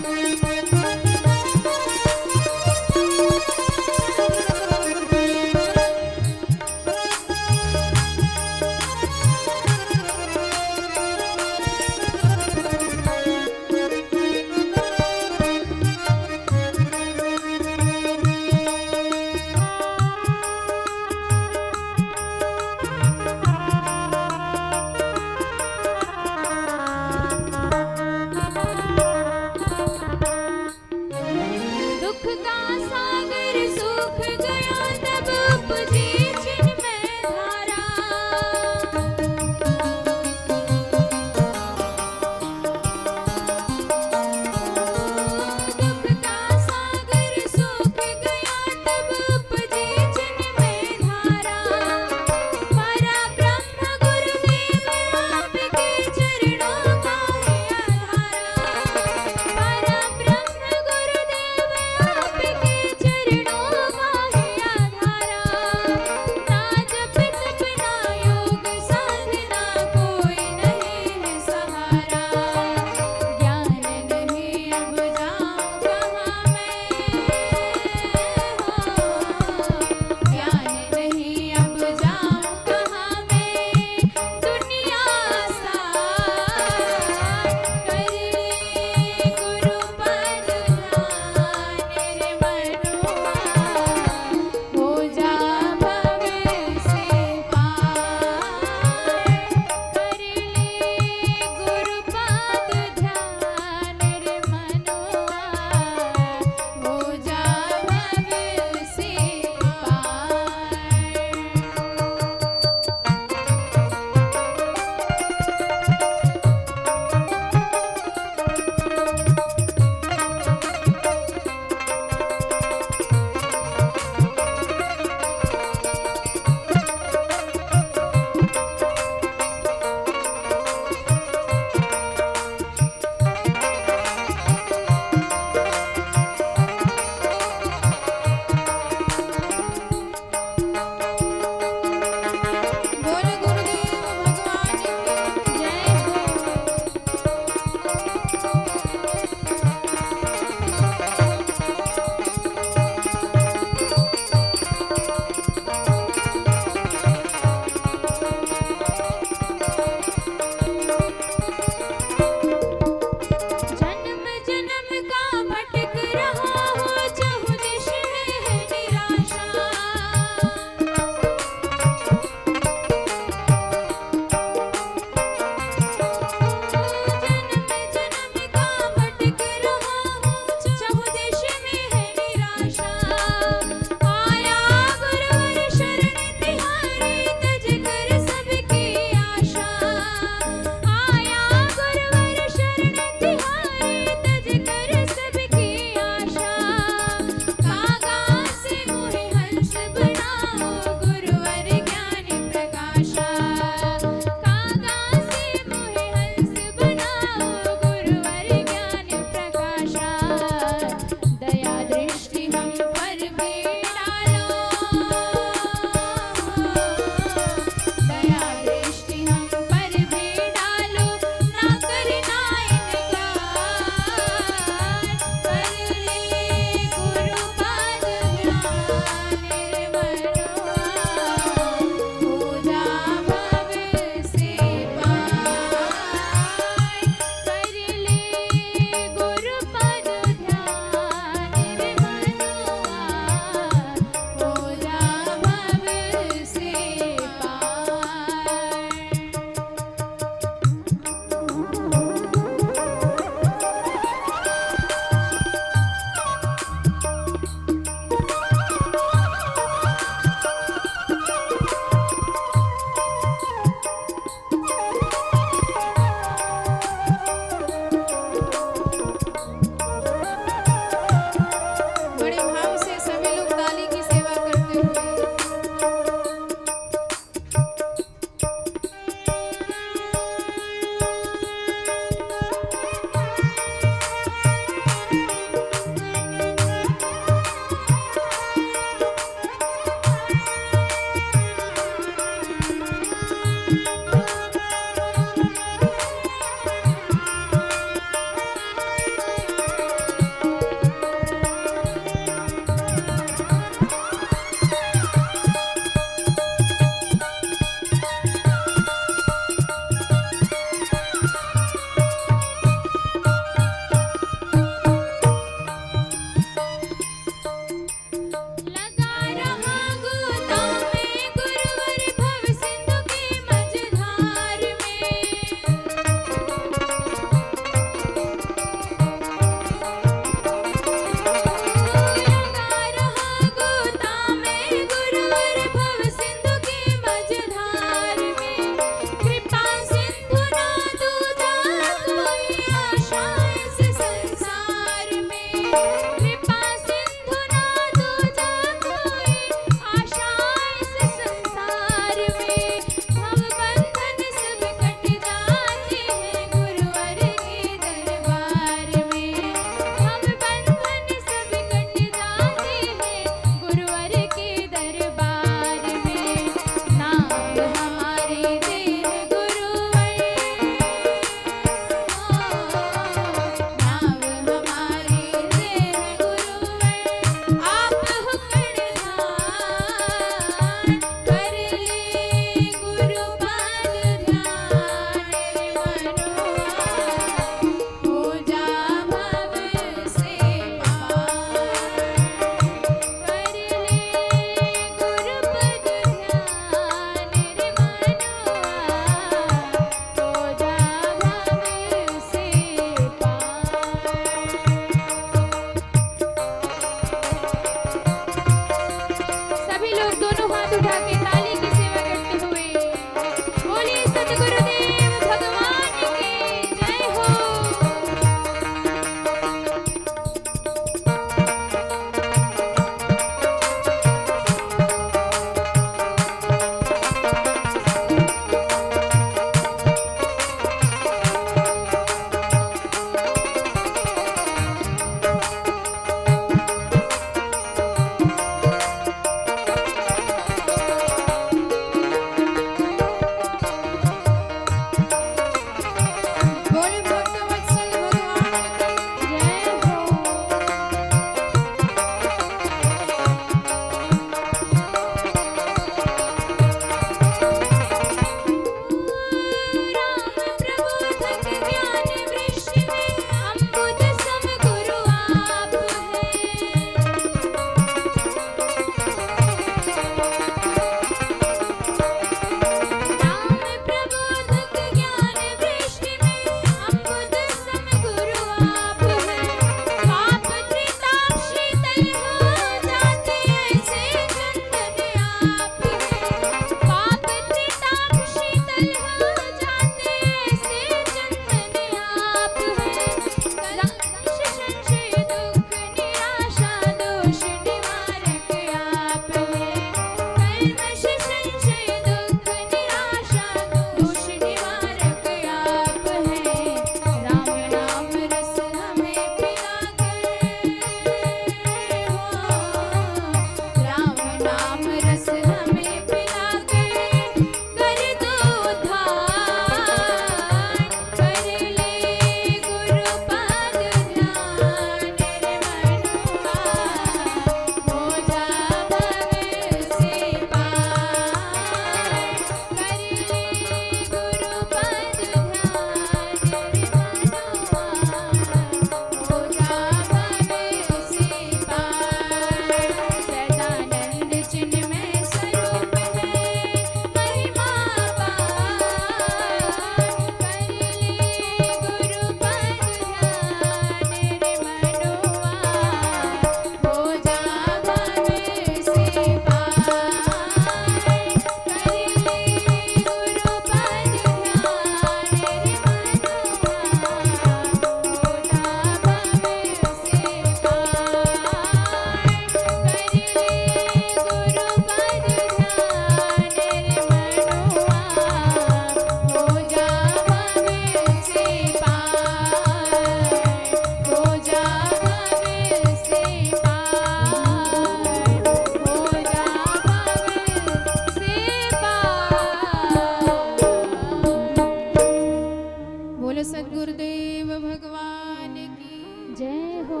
हो।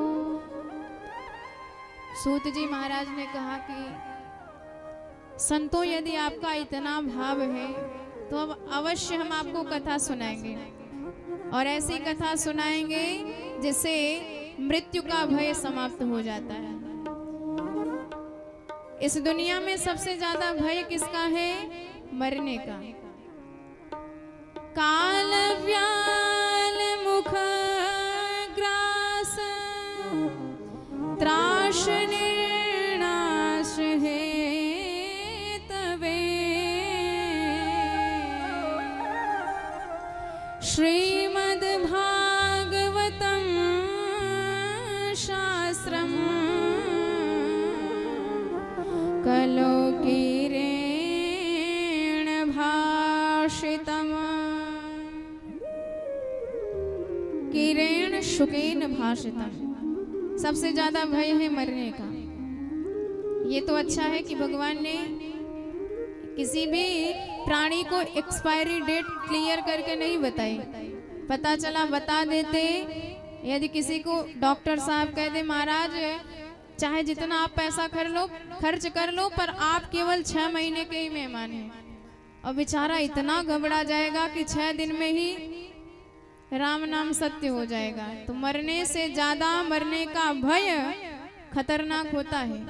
सूत जी महाराज ने कहा कि संतों, यदि आपका इतना भाव है तो अब अवश्य हम आपको कथा सुनाएंगे, और ऐसी कथा सुनाएंगे जिससे मृत्यु का भय समाप्त हो जाता है। इस दुनिया में सबसे ज्यादा भय किसका है? मरने का। काल व्याल मुख ग्रास त्राश निर्नाश है तवे, श्रीमद् भागवतम शास्त्रम कलो किरेण भाषितम। किरेण शुकेन भाषितम। सबसे ज्यादा भय है मरने का। ये तो अच्छा है कि भगवान ने किसी भी प्राणी को एक्सपायरी डेट क्लियर करके नहीं बताई। पता चला बता देते, यदि किसी को डॉक्टर साहब कह दे महाराज चाहे जितना आप पैसा खर्च कर लो पर आप केवल 6 महीने के ही मेहमान हैं, और बेचारा इतना घबरा जाएगा कि 6 दिन में ही राम नाम सत्य हो जाएगा। तो मरने से ज्यादा मरने का भय खतरनाक होता है,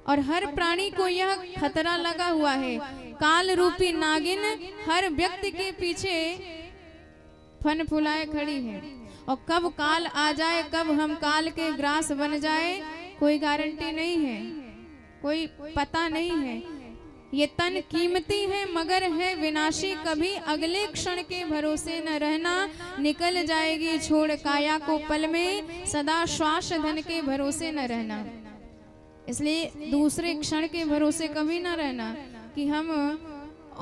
और हर प्राणी को यह खतरा लगा हुआ है। काल रूपी नागिन हर व्यक्ति के पीछे फन फुलाए खड़ी है, और कब काल आ जाए, कब हम काल के ग्रास बन जाए, कोई गारंटी नहीं है, कोई पता नहीं है। ये तन कीमती है मगर है विनाशी, कभी अगले क्षण के भरोसे न रहना, निकल जाएगी छोड़ काया को पल में, सदा श्वास धन के भरोसे न रहना। इसलिए दूसरे क्षण के भरोसे कभी ना रहना कि हम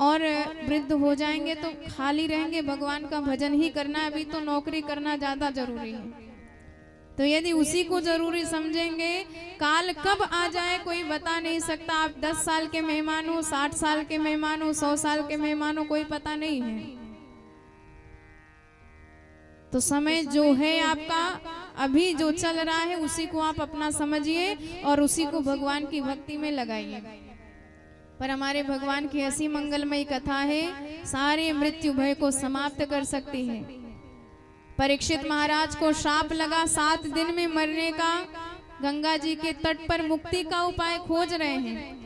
और वृद्ध हो जाएंगे तो खाली रहेंगे, भगवान का भजन ही करना है, अभी तो नौकरी करना ज्यादा जरूरी है। तो यदि उसी को जरूरी समझेंगे, काल कब आ जाए कोई बता नहीं सकता। आप 10 साल के मेहमान हो, 60 साल के मेहमान हो, 100 साल के मेहमान हो, कोई पता नहीं है। तो समय जो है आपका अभी जो चल रहा है उसी को आप अपना समझिए और उसी को भगवान की भक्ति में लगाइए। पर हमारे भगवान की ऐसी मंगलमयी कथा है, सारे मृत्यु भय को समाप्त कर सकती है। परीक्षित महाराज को श्राप लगा 7 दिन में मरने का, गंगा जी के तट पर मुक्ति का उपाय खोज रहे हैं।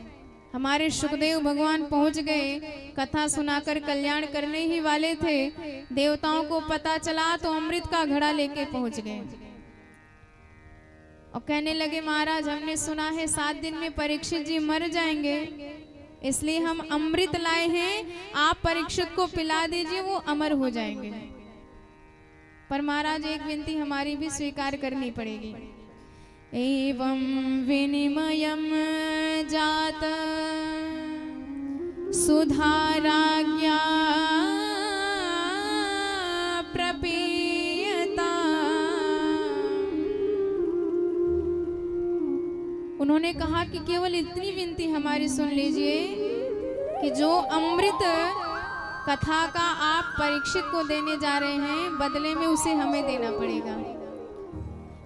हमारे सुखदेव भगवान पहुंच गए, कथा सुनाकर कल्याण करने ही वाले थे। देवताओं को पता चला तो अमृत का घड़ा लेके पहुंच गए और कहने लगे महाराज हमने सुना है 7 दिन में परीक्षित जी मर जाएंगे, इसलिए हम अमृत लाए हैं, आप परीक्षित को पिला दीजिए, वो अमर हो जाएंगे। पर महाराज एक विनती हमारी भी स्वीकार करनी पड़ेगी। एवं विनिमयम जात सुधाराज्ञा प्रपीयता। उन्होंने कहा कि केवल इतनी विनती हमारी सुन लीजिए कि जो अमृत कथा का आप परीक्षित को देने जा रहे हैं, बदले में उसे हमें देना पड़ेगा।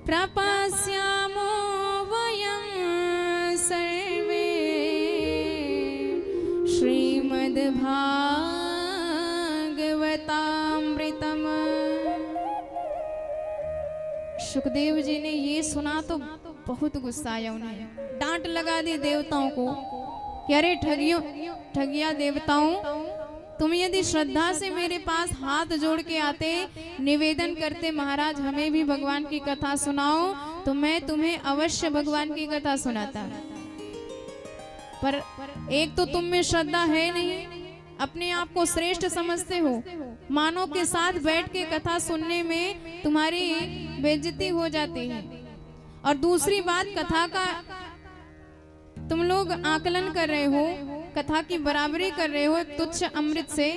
प्रपश्यामो वयं सर्वे श्रीमद् भागवतामृतम्। सुखदेव जी ने ये सुना तो बहुत गुस्सा आया उन्हें, डांट लगा दी देवताओं को कि अरे ठगिया देवताओं, तुम यदि श्रद्धा से मेरे पास हाथ जोड़ के आते, निवेदन करते महाराज हमें भी भगवान की कथा सुनाओ, तो मैं तुम्हें अवश्य भगवान की कथा सुनाता। पर एक तो तुम में श्रद्धा है नहीं, अपने आप को श्रेष्ठ समझते हो, मानव के साथ बैठ के कथा सुनने में तुम्हारी बेइज्जती हो जाती है, और दूसरी बात कथा का तुम लोग आकलन कर रहे हो, कथा की बराबरी कर रहे हो तुच्छ अमृत से।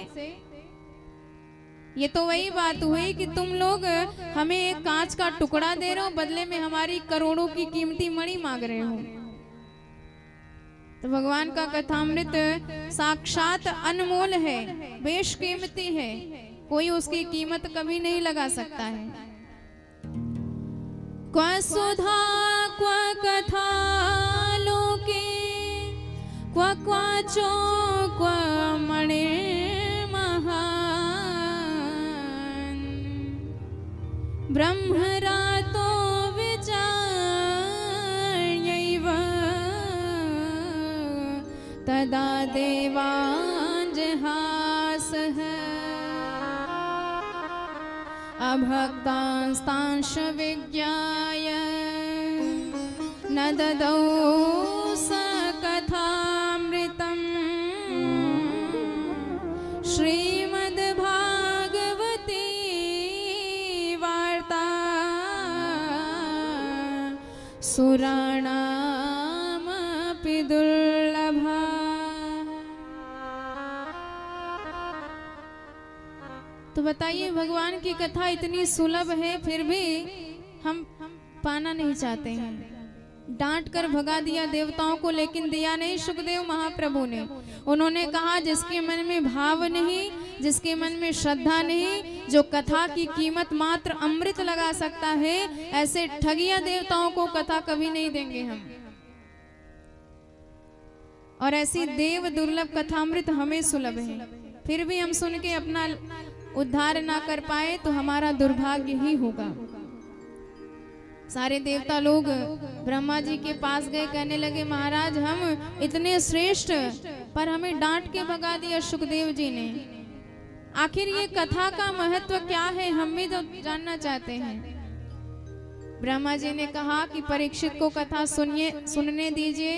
ये तो वही बात हुई कि तुम लोग हमें एक कांच का टुकड़ा दे रहे हो, बदले में हमारी करोड़ों की कीमती मणि मांग रहे हो। तो भगवान का कथामृत साक्षात अनमोल है, बेशकीमती है, कोई उसकी कीमत कभी नहीं लगा सकता है। क्व सुधा क्व कथा लोके क्व क्वाचो क्व मणि महान ब्रह्मरातो विचार्यैव तदा देवाञ्जहासः अभक्तांस्तांश विज्ञाय न ददौ स कथामृतम् श्रीमद्भागवती वार्ता सुराणामपि दुर्लभा। तो बताइए, भगवान की कथा इतनी सुलभ है फिर भी हम पाना नहीं चाहते हैं। डांट कर भगा दिया देवताओं को, लेकिन दिया नहीं सुखदेव महाप्रभु ने। उन्होंने कहा जिसके मन में भाव नहीं, जिसके मन में श्रद्धा नहीं, जो कथा की कीमत मात्र अमृत लगा सकता है, ऐसे ठगिया देवताओं को कथा कभी नहीं देंगे हम। और ऐसी देव दुर्लभ कथामृत हमें सुलभ है, फिर भी हम सुन के अपना उद्धार ना कर पाए तो हमारा दुर्भाग्य ही होगा। सारे देवता लोग ब्रह्मा जी के पास गए, कहने लगे महाराज हम इतने श्रेष्ठ, पर हमें डांट के भगा दिया सुखदेव जी ने। आखिर ये कथा का महत्व क्या है, हम भी तो जानना चाहते हैं। ब्रह्मा जी ने कहा कि परीक्षित को कथा सुनने दीजिए,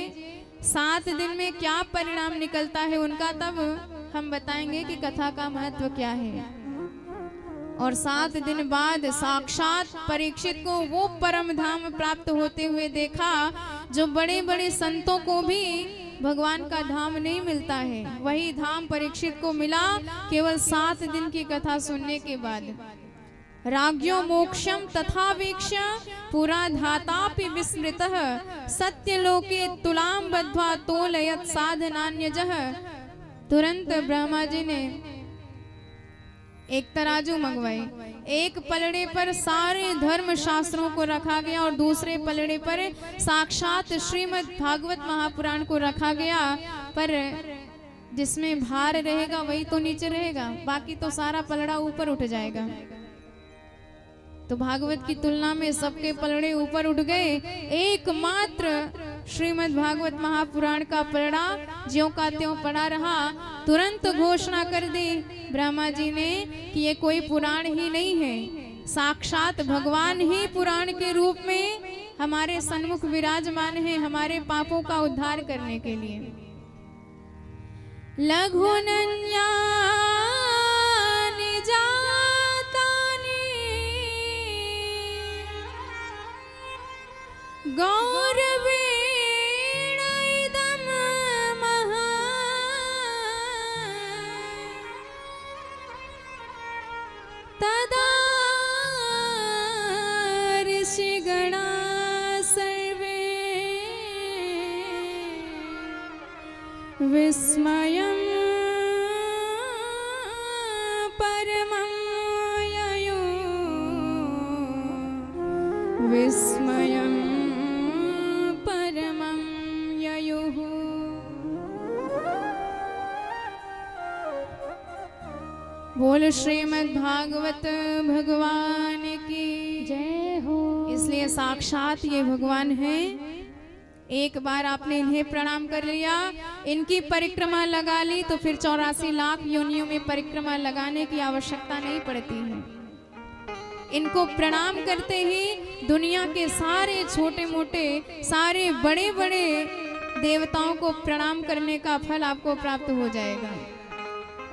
7 दिन में क्या परिणाम निकलता है उनका, तब हम बताएंगे कि कथा का महत्व क्या है। और 7 दिन बाद साक्षात परीक्षित को वो परम धाम प्राप्त होते हुए देखा जो बड़े बड़े संतों को भी भगवान का धाम नहीं मिलता है। वही धाम परीक्षित को मिला केवल 7 दिन की कथा सुनने के बाद। राज्ञो मोक्षम तथा वीक्ष्य पुरा धातापि विस्मृतः सत्यलोके तुलाम बद्ध्वा तोलयत साधनान्यजः। तुरंत ब्रह्मा जी ने एक तराजू मंगवाई, एक पलड़े पर सारे धर्म शास्त्रों को रखा गया और दूसरे पलड़े पर साक्षात श्रीमद् भागवत महापुराण को रखा गया। पर जिसमें भार रहेगा वही तो नीचे रहेगा, बाकी तो सारा पलड़ा ऊपर उठ जाएगा। तो भागवत की तुलना में सबके पलड़े ऊपर उठ गए, एकमात्र श्रीमद् भागवत महापुराण का पलड़ा ज्यों का त्यों पड़ा रहा। तुरंत घोषणा कर दी ब्रह्मा जी ने कि ये कोई पुराण ही नहीं है, साक्षात भगवान ही पुराण के रूप में हमारे सन्मुख विराजमान है, हमारे पापों का उद्धार करने के लिए। लघुनन्यानि जातानि गौरवेण इदं महान् तदा ऋषिगणा सर्वे विस्मयं परमं ययुः विस्मयं परमं ययुः। बोल श्रीमद् भागवत भगवान की जय हो। इसलिए साक्षात ये भगवान हैं। एक बार आपने इन्हें प्रणाम कर लिया, इनकी परिक्रमा लगा ली, तो फिर 84 लाख योनियों में परिक्रमा लगाने की आवश्यकता नहीं पड़ती है। इनको प्रणाम करते ही दुनिया के सारे छोटे मोटे सारे बड़े बड़े देवताओं को प्रणाम करने का फल आपको प्राप्त हो जाएगा।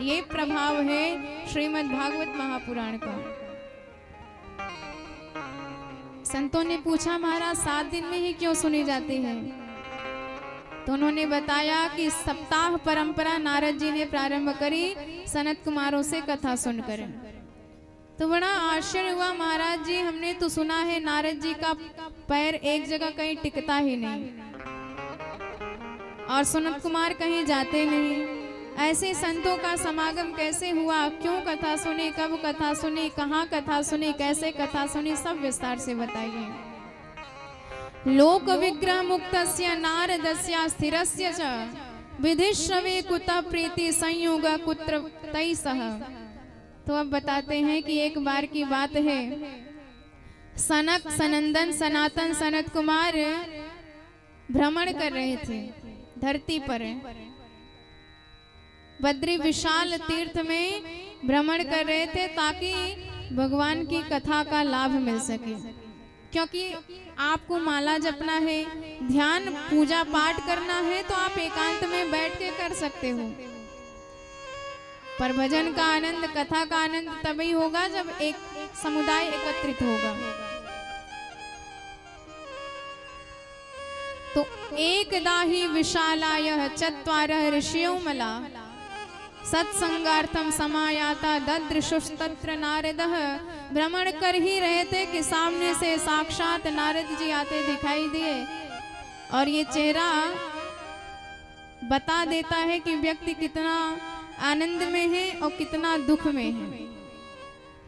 ये प्रभाव है श्रीमद् भागवत महापुराण का। संतों ने पूछा महाराज 7 दिन में ही क्यों सुनी जाती है? तो उन्होंने बताया कि सप्ताह परंपरा नारद जी ने प्रारंभ करी सनत कुमारों से कथा सुनकर। तो बड़ा आश्चर्य हुआ, महाराज जी हमने तो सुना है नारद जी का पैर एक जगह कहीं टिकता ही नहीं और सनत कुमार कहीं जाते नहीं। ऐसे संतों का समागम कैसे हुआ, क्यों कथा सुनी, कब कथा सुनी, कहाँ कथा सुनी, कैसे कथा सुनी, सब विस्तार से बताइए। लोक विग्रह मुक्तस्य नारदस्य स्थिरस्य च विधिश्रवे कुतः प्रीति संयोग कुत्र तै सह। तो अब बताते हैं कि एक बार की बात है, सनक सनंदन सनातन सनत कुमार भ्रमण कर रहे थे धरती पर, बद्री विशाल तीर्थ में भ्रमण कर रहे थे ताकि भगवान की कथा का लाभ मिल सके। क्योंकि आपको माला जपना है, ध्यान पूजा पाठ करना है तो आप एकांत में बैठ के कर सकते हो, पर भजन का आनंद, कथा का आनंद तभी होगा जब एक समुदाय एकत्रित होगा। तो एकदा ही विशालायः चत्वारः ऋषियो मला सत्संगार्थम समायाता ददृशुस्तत्र नारदः। भ्रमण कर ही रहे थे कि सामने से साक्षात नारद जी आते दिखाई दिए, और ये चेहरा बता देता है कि व्यक्ति कितना आनंद में है और कितना दुख में है।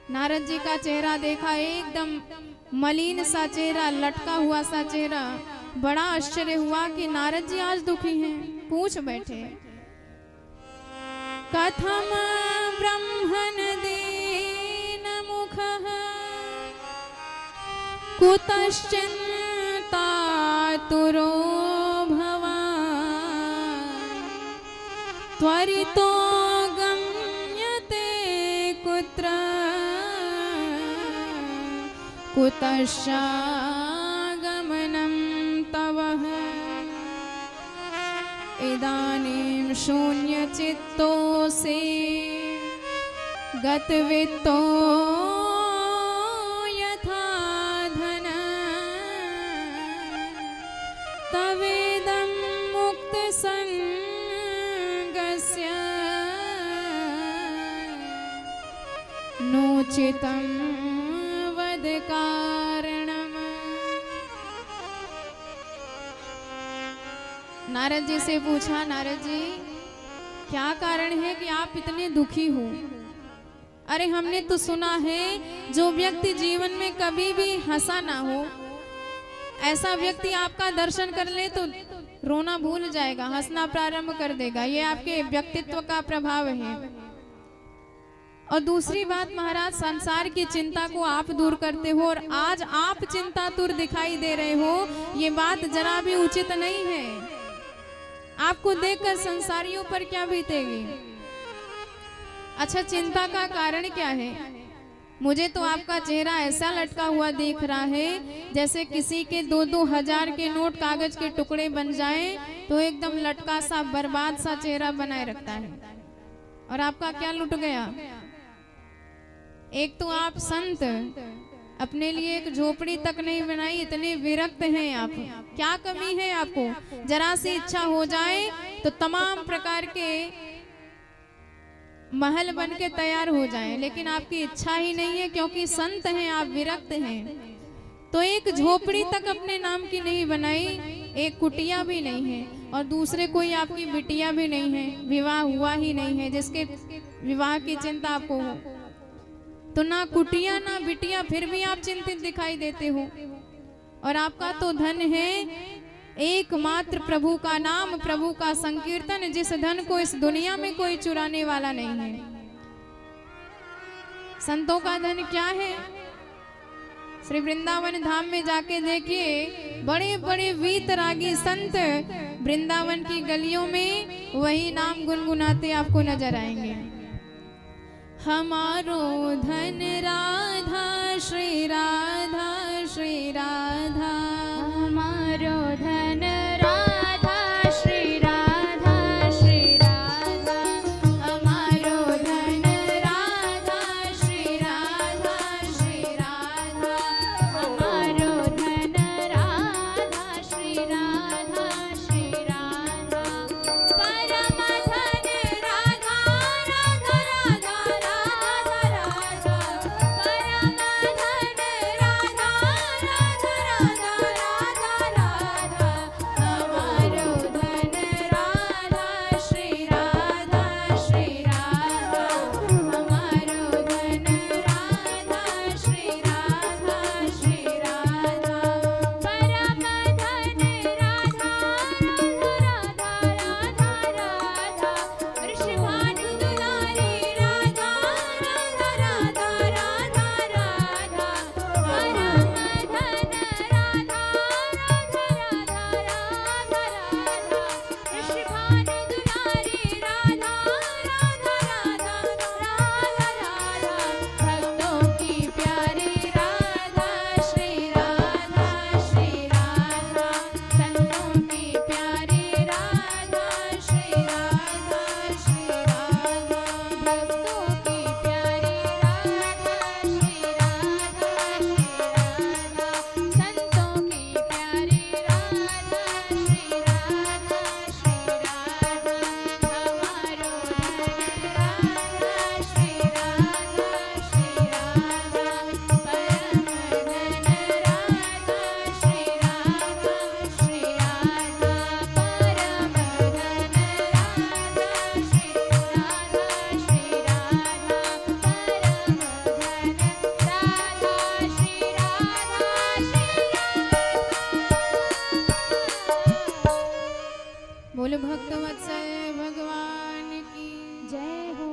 नारद जी का चेहरा देखा, एकदम मलिन सा चेहरा, लटका हुआ सा चेहरा। बड़ा आश्चर्य हुआ कि नारद जी आज दुखी हैं। पूछ बैठे, कथम ब्रह्मण दीन मुखः कुतश्चिन्तातुरो भवान् त्वरितो गम्यते कुत्र कुतश्चागमनं तवः। इदानीं शून्यचित्तोऽसि गतवित्तो यथा धन तवेदं मुक्तसङ्गस्य नोचितं वद कारणम्। नारद जी से पूछा, नारद जी क्या कारण है कि आप इतने दुखी हो? अरे हमने तो सुना है जो व्यक्ति जीवन में कभी भी हंसा ना हो, ऐसा व्यक्ति आपका दर्शन कर ले तो रोना भूल जाएगा, हंसना प्रारंभ कर देगा। ये आपके व्यक्तित्व का प्रभाव है। और दूसरी बात महाराज, संसार की चिंता को आप दूर करते हो और आज आप चिंतातुर दिखाई दे रहे हो, ये बात जरा भी उचित नहीं है। आपको देखकर संसारियों पर क्या बीतेगी? अच्छा, चिंता का कारण क्या है? मुझे तो आपका चेहरा ऐसा लटका हुआ दिख रहा है जैसे किसी के 2-2 हजार के नोट कागज के टुकड़े बन जाएं तो एकदम लटका सा बर्बाद सा चेहरा बनाए रखता है। और आपका क्या लुट गया? एक तो आप संत, अपने लिए एक झोपड़ी तक नहीं बनाई, इतने विरक्त हैं आप। क्या कमी है आपको? जरा सी इच्छा हो जाए तो तमाम प्रकार के महल बन के तैयार हो जाएं, लेकिन आपकी इच्छा ही नहीं है क्योंकि संत हैं आप, विरक्त हैं। तो एक झोपड़ी तक अपने नाम की नहीं बनाई, एक कुटिया भी नहीं है, और दूसरे कोई आपकी बिटिया भी नहीं है, विवाह हुआ ही नहीं है जिसके विवाह की चिंता आपको हो। तो ना कुटिया ना बिटिया, फिर भी आप चिंतित दिखाई देते हो। और आपका तो धन है एकमात्र प्रभु का नाम, प्रभु का संकीर्तन, जिस धन को इस दुनिया में कोई चुराने वाला नहीं है। संतों का धन क्या है? श्री वृंदावन धाम में जाके देखिए, बड़े बड़े वीतरागी संत वृंदावन की गलियों में वही नाम गुनगुनाते आपको नजर आएंगे। हमारो धन राधा श्री राधा श्री राधा, हमारो धन राधा श्री राधा श्री राधा, हमारो धन राधा श्री राधा श्री राधा, हमारो धन राधा श्री राधा श्री राधा, परम धन राधा राधा राधा राधा राधा, परम धन राधा राधा राधा बोल भक्तवत्सल भगवान की जय हो।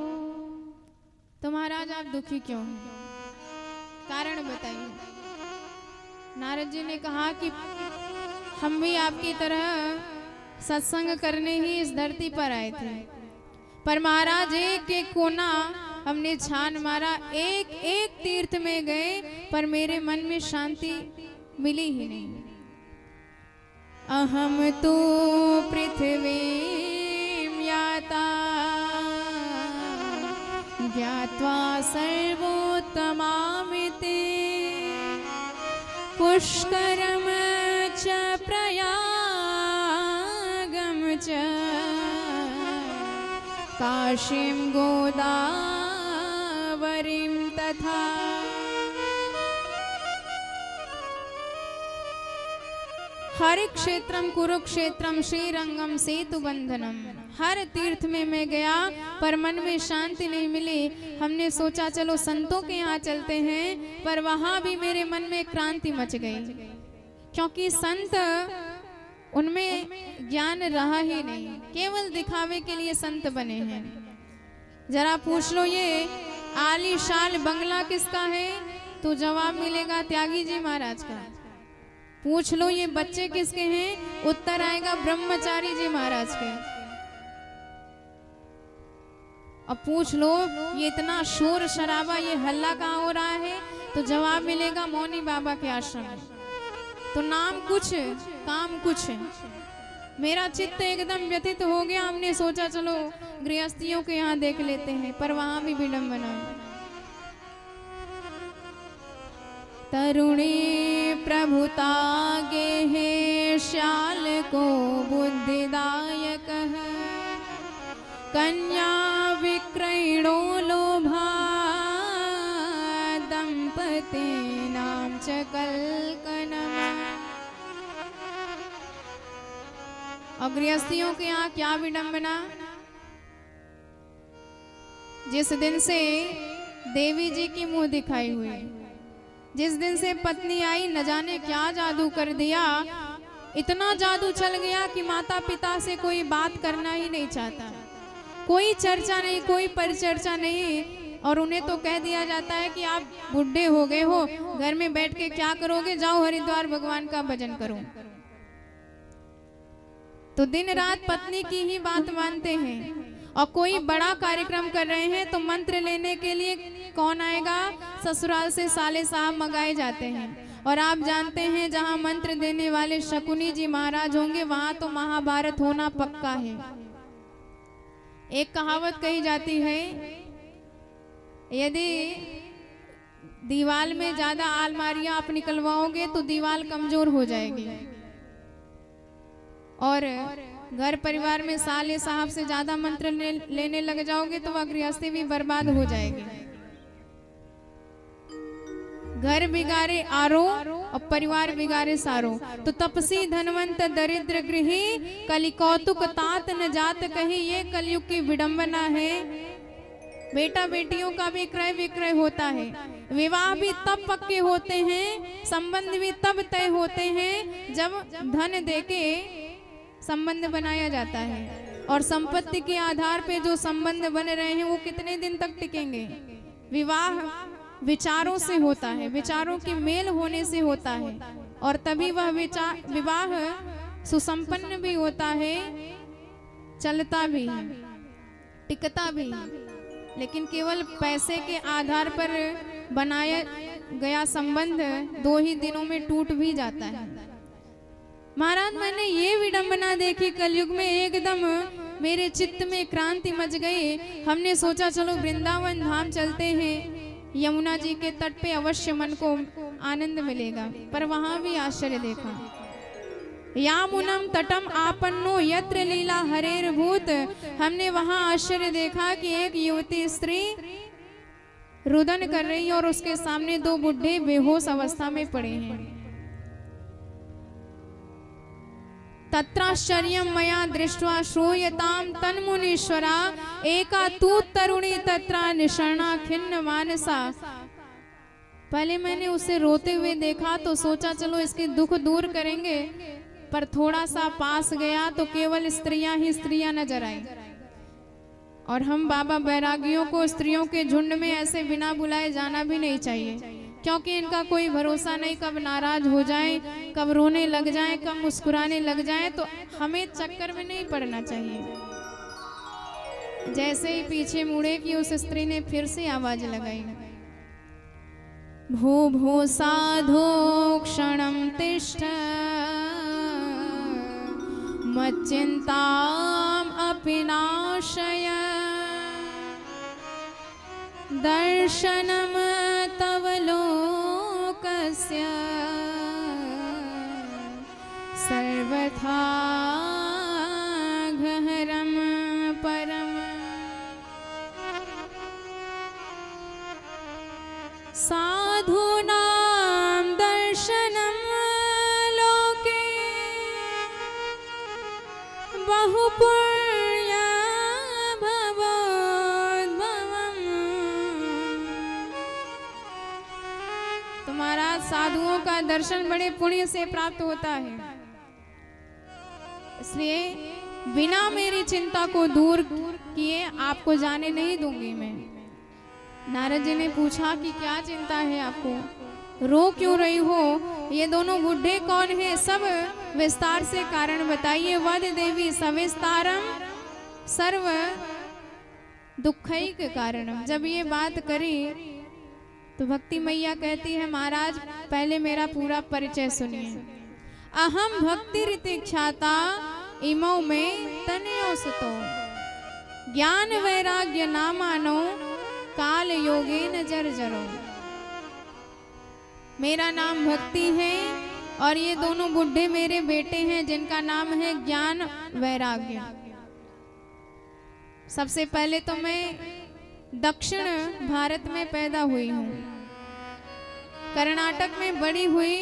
तो महाराज आप दुखी क्यों हैं? कारण बताइए। नारद जी ने कहा कि हम भी आपकी तरह सत्संग करने ही इस धरती पर आए थे, पर महाराज एक एक कोना हमने छान मारा, एक एक तीर्थ में गए, पर मेरे मन में शांति मिली ही नहीं। अहम तो पृथ्वी याता ज्ञात्वा सर्वोत्तमामिति पुष्करम च प्रयागम च काशीं गोदावरीं तथा। हर क्षेत्रम कुरुक्षेत्रम श्रीरंगम सेतु बंधनम। हर तीर्थ में मैं गया पर मन में शांति नहीं मिली। हमने सोचा चलो संतों के यहाँ चलते हैं, पर वहां भी मेरे मन में क्रांति मच गई, क्योंकि संत उनमें ज्ञान रहा ही नहीं, केवल दिखावे के लिए संत बने हैं। जरा पूछ लो ये आलीशान बंगला किसका है, तो जवाब मिलेगा त्यागी जी महाराज का। पूछ लो ये बच्चे किसके हैं, उत्तर आएगा ब्रह्मचारी जी महाराज के। अब पूछ लो ये इतना शोर शराबा, ये हल्ला कहाँ हो रहा है, तो जवाब मिलेगा मौनी बाबा के आश्रम में। तो नाम कुछ काम कुछ है। मेरा चित्त एकदम व्यथित हो गया। हमने सोचा चलो गृहस्थियों के यहाँ देख लेते हैं, पर वहां भी विडंबना है। तरुणी प्रभुता गेहे श्याल को बुद्धिदायक है, कन्या विक्रयणो लोभा दंपति नाम च कलकनमा। और गृहस्थियों के यहाँ क्या विडंबना। जिस दिन से देवी जी की मुंह दिखाई हुई, जिस दिन से पत्नी आई, न जाने क्या जादू कर दिया। इतना जादू चल गया कि माता पिता से कोई बात करना ही नहीं चाहता, कोई चर्चा नहीं, कोई परिचर्चा नहीं। और उन्हें तो कह दिया जाता है कि आप बुढ़े हो गए हो, घर में बैठ के क्या करोगे, जाओ हरिद्वार भगवान का भजन करो। तो दिन रात पत्नी की ही बात मानते हैं। और कोई बड़ा कार्यक्रम कर रहे हैं तो मंत्र लेने के लिए कौन आएगा, ससुराल से साले साहब मंगाए जाते हैं। और आप जानते हैं जहां मंत्र देने वाले शकुनी जी महाराज होंगे, वहां तो महाभारत होना पक्का है। एक कहावत कही जाती है, यदि दीवार में ज्यादा अलमारियां आप निकलवाओगे तो दीवार कमजोर हो जाएगी, और घर परिवार में साले साहब से ज्यादा मंत्र लेने लग जाओगे तो वह गृहस्थी भी बर्बाद हो जाएगी। घर बिगाड़े आरो और परिवार बिगाड़े सारो। तो तपसी धनवंत दरिद्र गृही कलि कौतुक तात न जात कही, ये कलयुग की विडंबना है। बेटा बेटियों का भी क्रय विक्रय होता है। विवाह भी तब पक्के होते हैं, संबंध भी तब तय होते हैं जब धन देके संबंध बनाया जाता है। और संपत्ति के आधार पे जो संबंध बन रहे हैं वो कितने दिन तक टिकेंगे। विवाह विचारों से होता है, विचारों की मेल होने से होता है, और तभी वह विवाह सुसंपन्न भी होता है, चलता भी है, टिकता भी है। लेकिन केवल पैसे के आधार पर बनाया गया संबंध 2 ही दिनों में टूट भी जाता है। महाराज मैंने ये विडंबना देखी कलयुग में, एकदम मेरे चित्त में क्रांति मच गई। हमने सोचा चलो वृंदावन धाम चलते हैं, यमुना जी के तट पे अवश्य मन को आनंद मिलेगा। पर वहां भी आश्चर्य देखा। यामुनम तटम आपन्नो यत्र लीला हरेर भूत। हमने वहां आश्चर्य देखा कि एक युवती स्त्री रुदन कर रही है और उसके सामने 2 बुढ़े बेहोश अवस्था में पड़े हैं। तत्राश्चर्यं मया दृष्ट्वा श्रूयतां तन्मुनीश्वरा, एका तू तरुणी तत्रा निशरणा खिन्न मानसा। पहले मैंने उसे रोते हुए देखा तो सोचा चलो इसके दुख दूर करेंगे, पर थोड़ा सा पास गया तो केवल स्त्रियां ही स्त्रियां नजर आई। और हम बाबा बैरागियों को स्त्रियों के झुंड में ऐसे बिना बुलाए जाना भी नहीं चाहिए, क्योंकि इनका कोई भरोसा नहीं, कब नाराज हो जाए, कब रोने लग जाए, कब मुस्कुराने लग जाए। तो हमें चक्कर में नहीं पड़ना चाहिए। जैसे ही पीछे मुड़े कि उस स्त्री ने फिर से आवाज लगाई, भो भो साधो क्षणं तिष्ठ मच्चिन्ताम् अपि नाशय दर्शनं तव लोकस्य सर्वथा गहरं परम्। साधूनां दर्शनं लोके बहुपुण्य भवोद्भवम्। तुम्हारा साधुओं का दर्शन बड़े पुण्य से प्राप्त होता है, इसलिए बिना मेरी चिंता को दूर किए आपको जाने नहीं दूंगी मैं। नारद जी ने पूछा कि क्या चिंता है आपको, रो क्यों रही हो, ये दोनों बुढ़े कौन है, सब विस्तार से कारण बताइए। वद देवी सविस्तारम सर्व दुखैक कारणम। जब ये बात करी तो भक्ति मैया कहती है, महाराज पहले मेरा पूरा परिचय सुनिए। अहम भक्ति रीतिख्याता इमौ में तनयो सुतो ज्ञान वैराग्य नामानो काल योगे न जर्जरो। मेरा नाम भक्ति है और ये दोनों बुढ़े मेरे बेटे हैं जिनका नाम है ज्ञान वैराग्य। सबसे पहले तो मैं दक्षिण भारत में पैदा हुई हूँ, कर्नाटक में बड़ी हुई,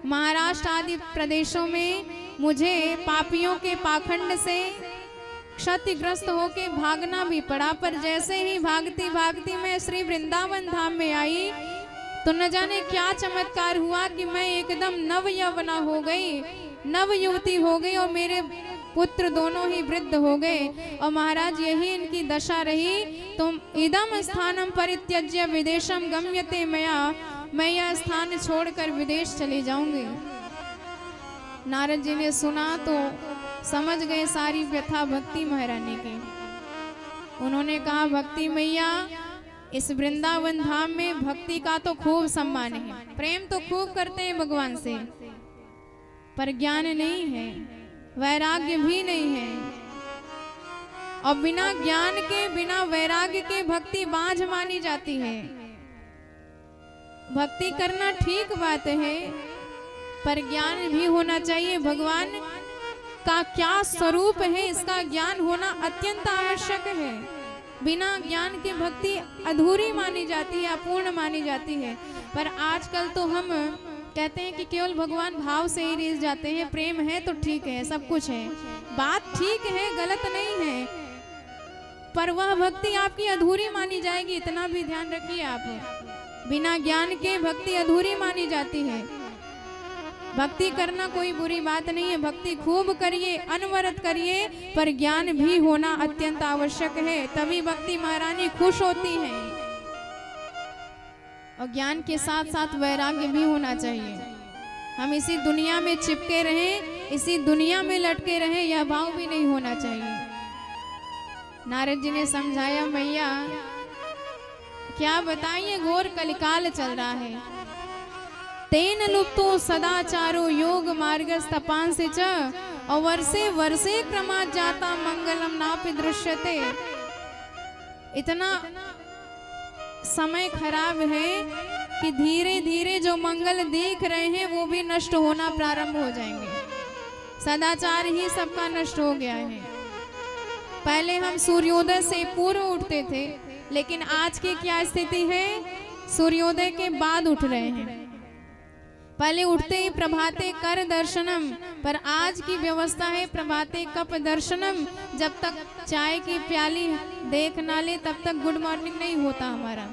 महाराष्ट्र आदि प्रदेशों में मुझे पापियों के पाखंड से क्षतिग्रस्त होके भागना भी पड़ा। पर जैसे ही भागती भागती मैं श्री वृंदावन धाम में आई तो न जाने क्या चमत्कार हुआ कि मैं एकदम नव यौवना हो गई, नव युवती हो गई और मेरे पुत्र दोनों ही वृद्ध हो गए। और महाराज यही इनकी दशा रही। तुम इदम स्थानम परित्यज्य विदेशम गम्यते मया, मैं यह स्थान छोड़कर विदेश चली जाऊंगी। नारद जी ने सुना तो समझ गए सारी व्यथा भक्ति महारानी की। उन्होंने कहा, भक्ति मैया इस वृंदावन धाम में भक्ति का तो खूब सम्मान है, प्रेम तो खूब करते हैं भगवान से, पर ज्ञान नहीं है, वैराग्य भी नहीं है। और बिना ज्ञान के बिना वैराग्य के भक्ति बांझ मानी जाती है। भक्ति करना ठीक बात है, पर ज्ञान भी होना चाहिए। भगवान का क्या स्वरूप है इसका ज्ञान होना अत्यंत आवश्यक है। बिना ज्ञान के भक्ति अधूरी मानी जाती है, अपूर्ण मानी जाती है। पर आजकल तो हम कहते हैं कि केवल भगवान भाव से ही रिझ जाते हैं, प्रेम है तो ठीक है, सब कुछ है, बात ठीक है, गलत नहीं है, पर वह भक्ति आपकी अधूरी मानी जाएगी। इतना भी ध्यान रखिए आप, बिना ज्ञान के भक्ति अधूरी मानी जाती है। भक्ति करना कोई बुरी बात नहीं है, भक्ति खूब करिए, अनवरत करिए, पर ज्ञान भी होना अत्यंत आवश्यक है, तभी भक्ति महारानी खुश होती है। और ज्ञान के साथ साथ वैराग्य भी होना चाहिए। हम इसी दुनिया में चिपके रहें, इसी दुनिया में लटके रहें, यह भाव भी नहीं होना चाहिए। नारद जी ने समझाया, मैया क्या बताइए, घोर कलिकाल चल रहा है। तेन लुप्तो सदाचारो योग मार्गस्तपान से च, और वर्षे वर्षे क्रमात् जाता मंगलम नापि दृश्यते। इतना समय खराब है कि धीरे धीरे जो मंगल देख रहे हैं वो भी नष्ट होना प्रारंभ हो जाएंगे। सदाचार ही सबका नष्ट हो गया है। पहले हम सूर्योदय से पूर्व उठते थे, लेकिन आज की क्या स्थिति है, सूर्योदय के बाद उठ रहे हैं। पहले उठते ही प्रभाते कर दर्शनम, पर आज की व्यवस्था है प्रभाते कप दर्शनम। जब तक चाय की प्याली देख ना ले तब तक गुड मॉर्निंग नहीं होता हमारा।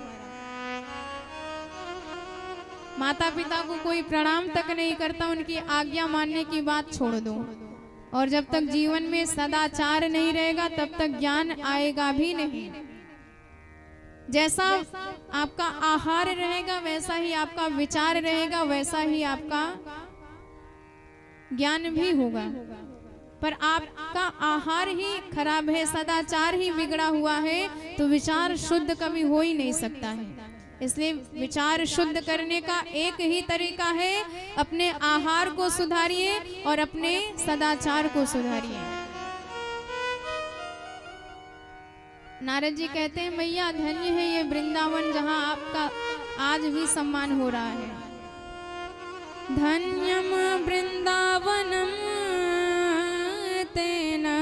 माता पिता को कोई प्रणाम तक नहीं करता, उनकी आज्ञा मानने की बात छोड़ दो। और जब तक जीवन में सदाचार नहीं रहेगा तब तक ज्ञान आएगा भी नहीं। जैसा आपका आहार रहेगा वैसा ही आपका विचार रहेगा, वैसा ही आपका ज्ञान भी होगा। पर आपका आहार ही खराब है, सदाचार ही बिगड़ा हुआ है, तो विचार शुद्ध कभी हो ही नहीं सकता है। इसलिए विचार शुद्ध करने का एक ही तरीका है, अपने आहार को सुधारिए और अपने सदाचार को सुधारिए। नारद जी कहते हैं, मैया धन्य है ये वृंदावन जहाँ आपका आज भी सम्मान हो रहा है। धन्यम वृंदावनम तेना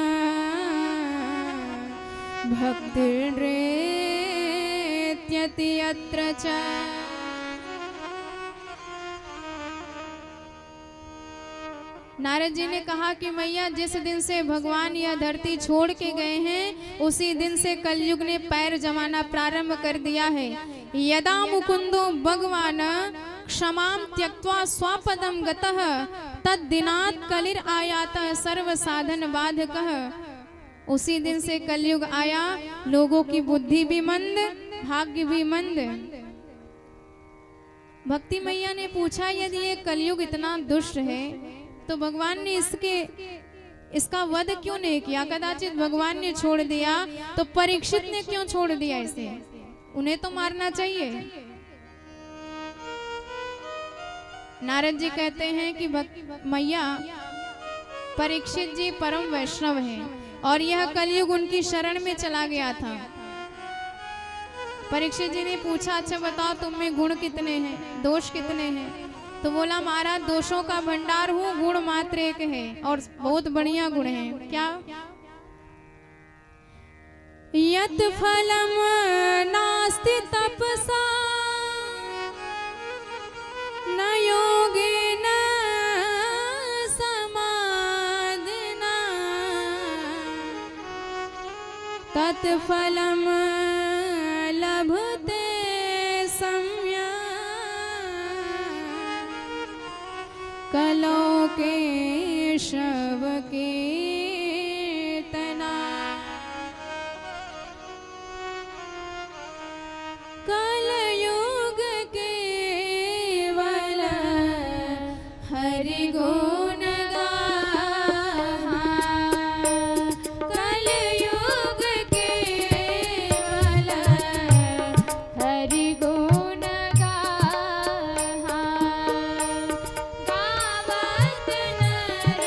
भक्तिर्रेत्यति अत्र च। नारद जी ने कहा कि मैया जिस दिन से भगवान यह धरती छोड़ के गए हैं उसी दिन से कलयुग ने पैर जमाना प्रारंभ कर दिया है। यदा मुकुंदो भगवान क्षमाम त्यक्त्वा स्वपदम गतः तद्दिनात् कलिर आयात सर्व साधन बाधकः। उसी दिन से कलयुग आया, लोगों की बुद्धि भी मंद, भाग्य भी मंद। भक्ति मैया ने पूछा, यदि ये कलयुग इतना दुष्ट है तो भगवान ने इसका वध क्यों नहीं किया? कदाचित भगवान ने छोड़ दिया तो परीक्षित ने क्यों छोड़ दिया इसे? उन्हें तो मारना चाहिए। नारद जी कहते हैं कि मैया परीक्षित जी परम वैष्णव हैं और यह कलयुग उनकी शरण में चला गया था। परीक्षित जी ने पूछा, अच्छा बताओ तुम में गुण कितने हैं, दोष कितने हैं? तो बोला, महाराज दोषों का भंडार हूँ, गुण मात्र एक है और बहुत बढ़िया गुण है। क्या? यत फलम नास्ति तपसा न योगेन समाधिना तत्फलम लभते सम्यक् कलो केशव कीर्तना। कलयुग केवल हरि गुण गाहा, कलयुग केवल हरि गुण गाहा। गावत नर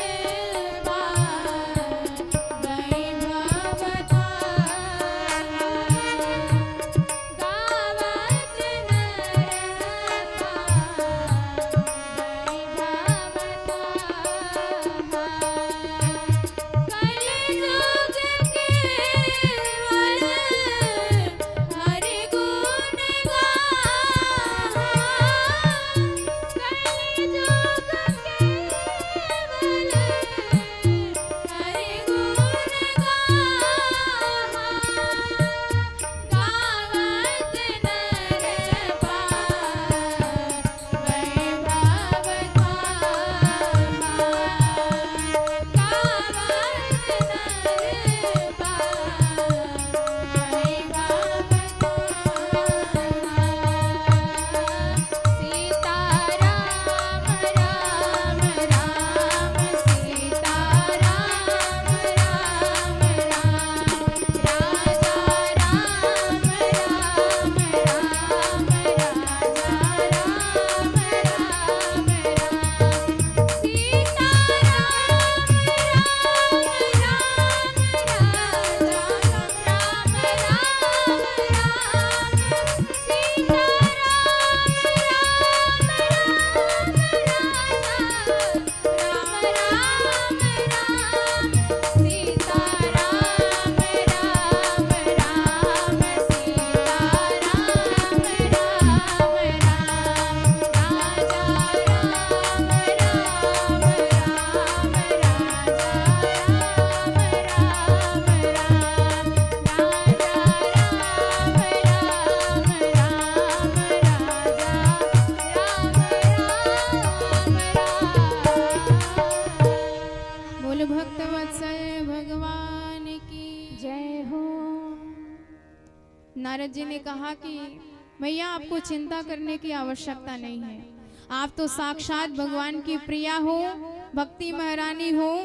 भक्त वत्सल भगवान की जय हो। नारद जी ने कहा कि भैया आपको चिंता करने की आवश्यकता नहीं है, आप तो साक्षात भगवान की प्रिया हो, भक्ति महारानी हो।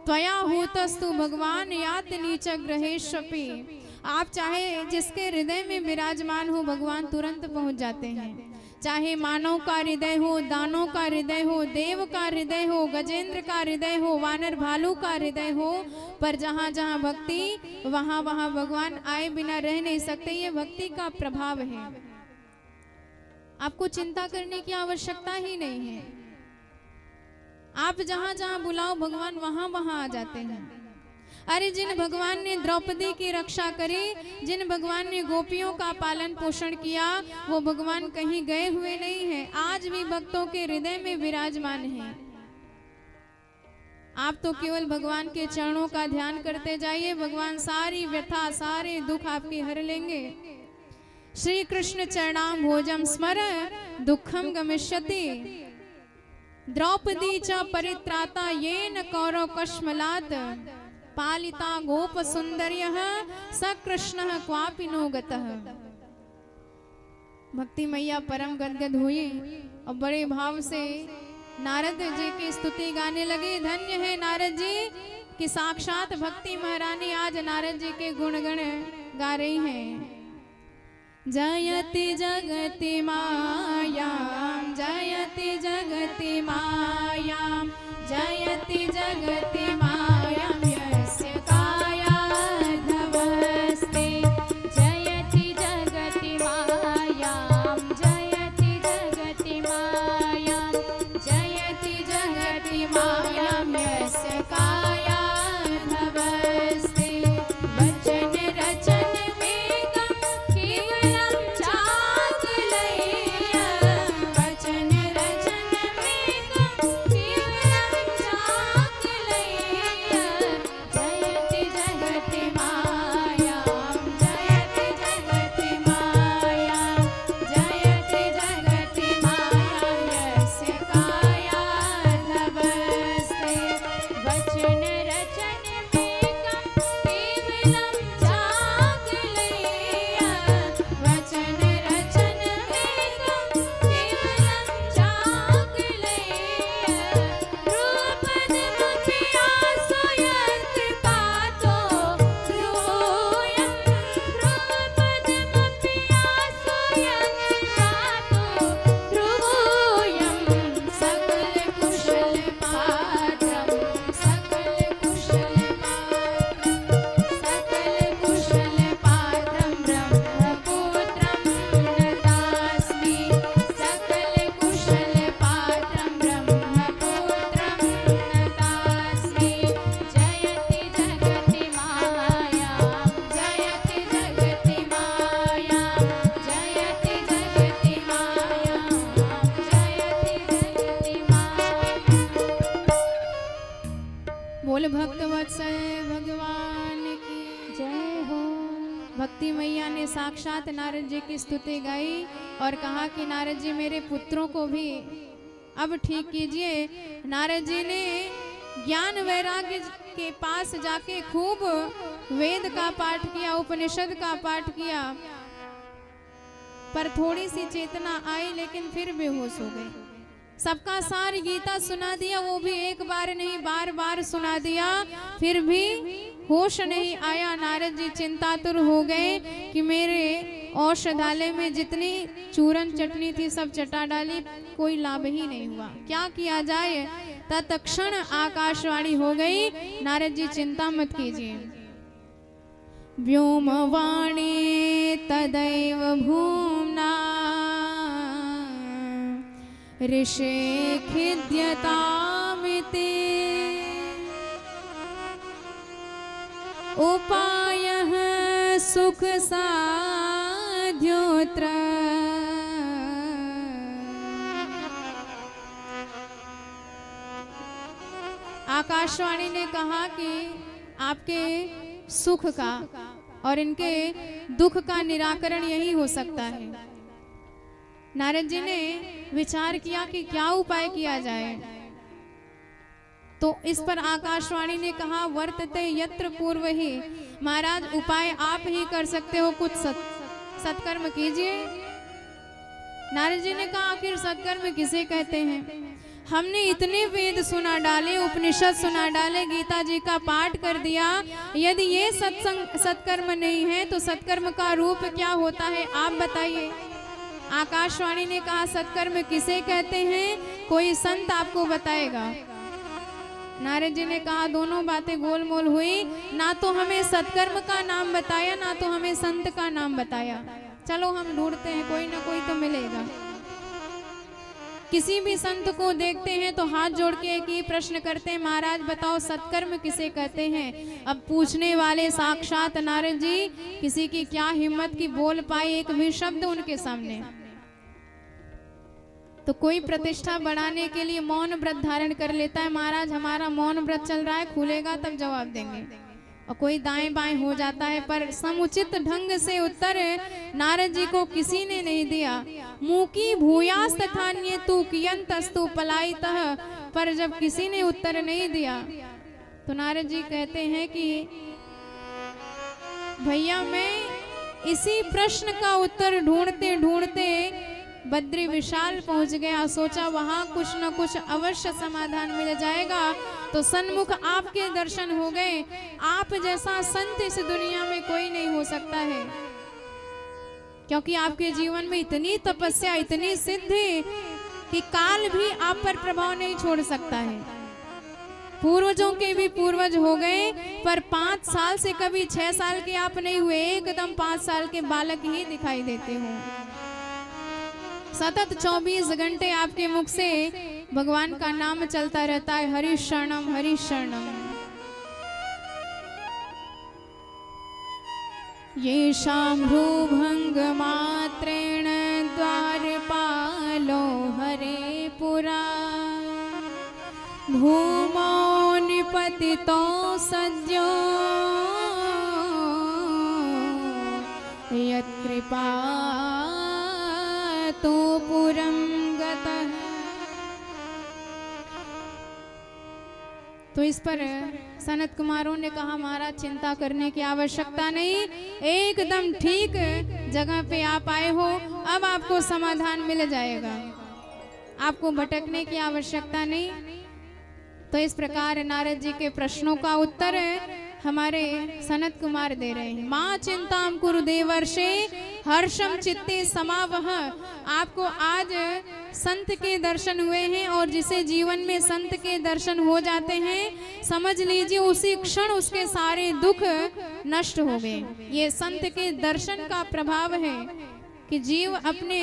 त्वया होतस्तु भगवान यात नीच ग्रहेशपि। आप चाहे जिसके हृदय में विराजमान हो भगवान तुरंत पहुंच जाते हैं। चाहे मानव का हृदय हो, दानों का हृदय हो, देव का हृदय हो, गजेंद्र का हृदय हो, वानर भालू का हृदय हो, पर जहाँ जहाँ भक्ति वहाँ वहाँ भगवान आए बिना रह नहीं सकते। ये भक्ति का प्रभाव है। आपको चिंता करने की आवश्यकता ही नहीं है। आप जहाँ जहाँ बुलाओ भगवान वहाँ वहाँ आ जाते हैं। अरे जिन भगवान ने द्रौपदी की रक्षा करी, जिन भगवान ने गोपियों का पालन पोषण किया, वो भगवान कहीं गए हुए नहीं हैं, आज भी भक्तों के हृदय में विराजमान हैं। आप तो केवल भगवान के चरणों का ध्यान करते जाइए, भगवान सारी व्यथा सारे दुख आपके हर लेंगे। श्री कृष्ण चरणाम भोजम स्मर दुखम गमिष्यति। द्रौपदी च परित्राता येन कौरव कश्मलात्। पालिता गोप सुंदर्यः स कृष्णः क्वापि नो गतः। भक्ति मैया परम गदगद हुई और बड़े भाव से नारद जी की स्तुति गाने लगे। धन्य है नारद जी कि साक्षात भक्ति महारानी आज नारद जी के गुणगण गा रही हैं। जयति जगति मायां, जयति जगति मायां, जयति जगति मायां यस्य कायाधवस्ते। जयति जगति मायां, जयति जगति मायां, जयति जगति मायां यस्य कायाधवस्ते। वचन रचन वेगं केवलं चाकलय्य। वचन रचन वेगं केवलं चाकलय्य। जयति जगति मायां, जयति जगति मायां, जयति जगति मायां यस्य कायाधवस्ते। वचन रचन वेगं केवलं चाकलय्य। वचन रचन वेगं केवलं चाकलय्य। ध्रुवपदमपि आश्रयत्कृपातो ध्रुवोऽयं। ध्रुवपदमपि आश्रयत्कृपातो ध्रुवोऽयं। सकलकुशलपात्रं, सकलकुशलपात्रं ब्रह्मपुत्रं नतास्मि। सकलकुशलपात्रं ब्रह्मपुत्रं नतास्मि। जयति जगति मायां, जयति जगति मायां, जयति जगति मायां, जयति जगति मायां। बोल भक्त वत्सल भगवान की जय हो। भक्ति मैया ने साक्षात नारद जी की स्तुति गाई और कहा कि नारद जी मेरे पुत्रों को भी अब ठीक कीजिए। नारद जी ने ज्ञान वैराग्य के पास जाके खूब वेद का पाठ किया, उपनिषद का पाठ किया, पर थोड़ी सी चेतना आई लेकिन फिर बेहोश हो गए। सबका सार गीता सुना दिया, वो भी एक बार नहीं बार बार सुना दिया, फिर भी होश नहीं आया। नारद जी चिंतातुर हो गए कि मेरे औषधालय में जितनी चूरन चटनी थी सब चटा डाली, कोई लाभ ही नहीं हुआ, क्या किया जाए। तत्क्षण आकाशवाणी हो गई, नारद जी चिंता मत कीजिए। व्योमवाणी तदैव भूम्ना ऋषे खिद्यतामिति। उपायः सुख साध्योऽत्र। आकाशवाणी ने कहा कि आपके सुख का और इनके दुख का निराकरण यही हो सकता है। नारद जी ने विचार किया कि क्या उपाय किया जाए। तो इस पर आकाशवाणी ने कहा वर्तते यत्र पूर्व ही, महाराज उपाय आप ही कर सकते हो, कुछ सत्कर्म कीजिए। नारद जी ने कहा आखिर सत्कर्म किसे कहते हैं? हमने इतने वेद सुना डाले, उपनिषद सुना डाले, गीता जी का पाठ कर दिया, यदि ये सत्कर्म नहीं है तो सत्कर्म का रूप क्या होता है आप बताइए। आकाशवाणी ने कहा सत्कर्म किसे कहते हैं, कोई संत आपको बताएगा। नारद जी ने कहा दोनों बातें गोलमोल हुई, ना तो हमें सत्कर्म का नाम बताया, ना तो हमें संत का नाम बताया। चलो हम ढूंढते हैं, कोई ना कोई तो मिलेगा। किसी भी संत को देखते हैं तो हाथ जोड़ के एक ही प्रश्न करते हैं, महाराज बताओ सत्कर्म किसे कहते हैं। अब पूछने वाले साक्षात नारद जी, किसी की क्या हिम्मत की बोल पाए एक भी शब्द उनके सामने। तो कोई प्रतिष्ठा बढ़ाने के लिए मौन व्रत धारण कर लेता है, महाराज हमारा मौन व्रत चल रहा है, खुलेगा तब जवाब देंगे। और कोई दाएं बाएं हो जाता है, पर समुचित ढंग से उत्तर नारद जी को किसी ने नहीं दिया। मुकी भूयास तथान्ये तू कियंतस्तु पलायितः, पर जब किसी ने उत्तर नहीं दिया तो नारद जी कहते हैं कि भैया मैं इसी प्रश्न का उत्तर ढूंढते ढूंढते बद्री विशाल पहुंच गया। सोचा वहां कुछ न कुछ अवश्य समाधान मिल जाएगा, तो सन्मुख आपके दर्शन हो गए। आप जैसा संत इस दुनिया में कोई नहीं हो सकता है, क्योंकि आपके जीवन में इतनी तपस्या, इतनी सिद्धि कि काल भी आप पर प्रभाव नहीं छोड़ सकता है। पूर्वजों के भी पूर्वज हो गए, पर 5 साल से कभी 6 साल के आप नहीं हुए, एकदम 5 साल के बालक ही दिखाई देते हो। सतत 24 घंटे आपके मुख से भगवान का नाम चलता रहता है, हरि शरणम हरि शरणम। ये शाम्भ्रूभंग मात्रेण द्वारपालो हरे पुरा, भूमौ निपतितो सद्यो यत्कृपा तो पुरम गतः। तो इस पर सनत कुमारों ने कहा महाराज चिंता करने की आवश्यकता नहीं, एकदम ठीक जगह पे आप आए हो, अब आपको समाधान मिल जाएगा, आपको भटकने की आवश्यकता नहीं। तो इस प्रकार नारद जी के प्रश्नों का उत्तर हमारे सनत कुमार दे रहे हैं। माँ चिंताम कुरु देवर्षे हर्षम चित्ते समावह। आपको आज संत के दर्शन हुए हैं, और जिसे जीवन में संत के दर्शन हो जाते हैं समझ लीजिए उसी क्षण उसके सारे दुख नष्ट हो गए। ये संत के दर्शन का प्रभाव है कि जीव अपने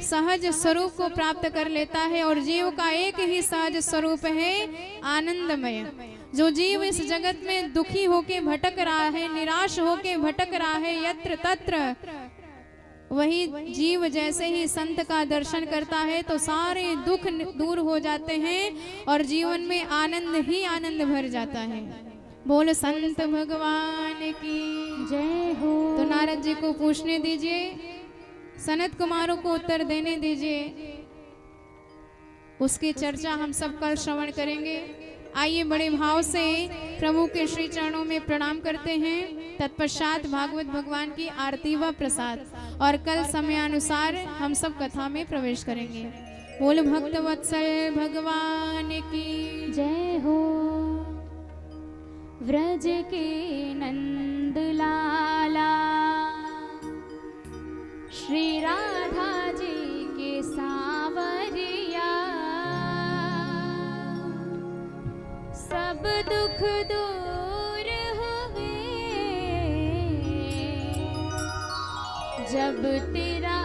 सहज स्वरूप को प्राप्त कर लेता है, और जीव का एक ही सहज स्वरूप है आनंदमय। जो जीव इस जगत में दुखी होके भटक रहा है, निराश होके भटक रहा है यत्र तत्र, वही जीव जैसे ही संत का दर्शन करता है तो सारे दुख दूर हो जाते हैं और जीवन में आनंद ही आनंद भर जाता है। बोल संत भगवान की जय हो। तो नारद जी को पूछने दीजिए, सनत कुमारों को उत्तर देने दीजिए, उसकी चर्चा हम सब कल श्रवण करेंगे। आइए बड़े भाव से प्रभु के श्री चरणों में प्रणाम करते हैं। तत्पश्चात भागवत भगवान की आरती व प्रसाद, और कल समयानुसार हम सब कथा में प्रवेश करेंगे। बोल भक्त वत्सल भगवान की जय हो। व्रज के नंद लाला श्री राधा जी के सावरिया, सब दुख दूर हुए जब तेरा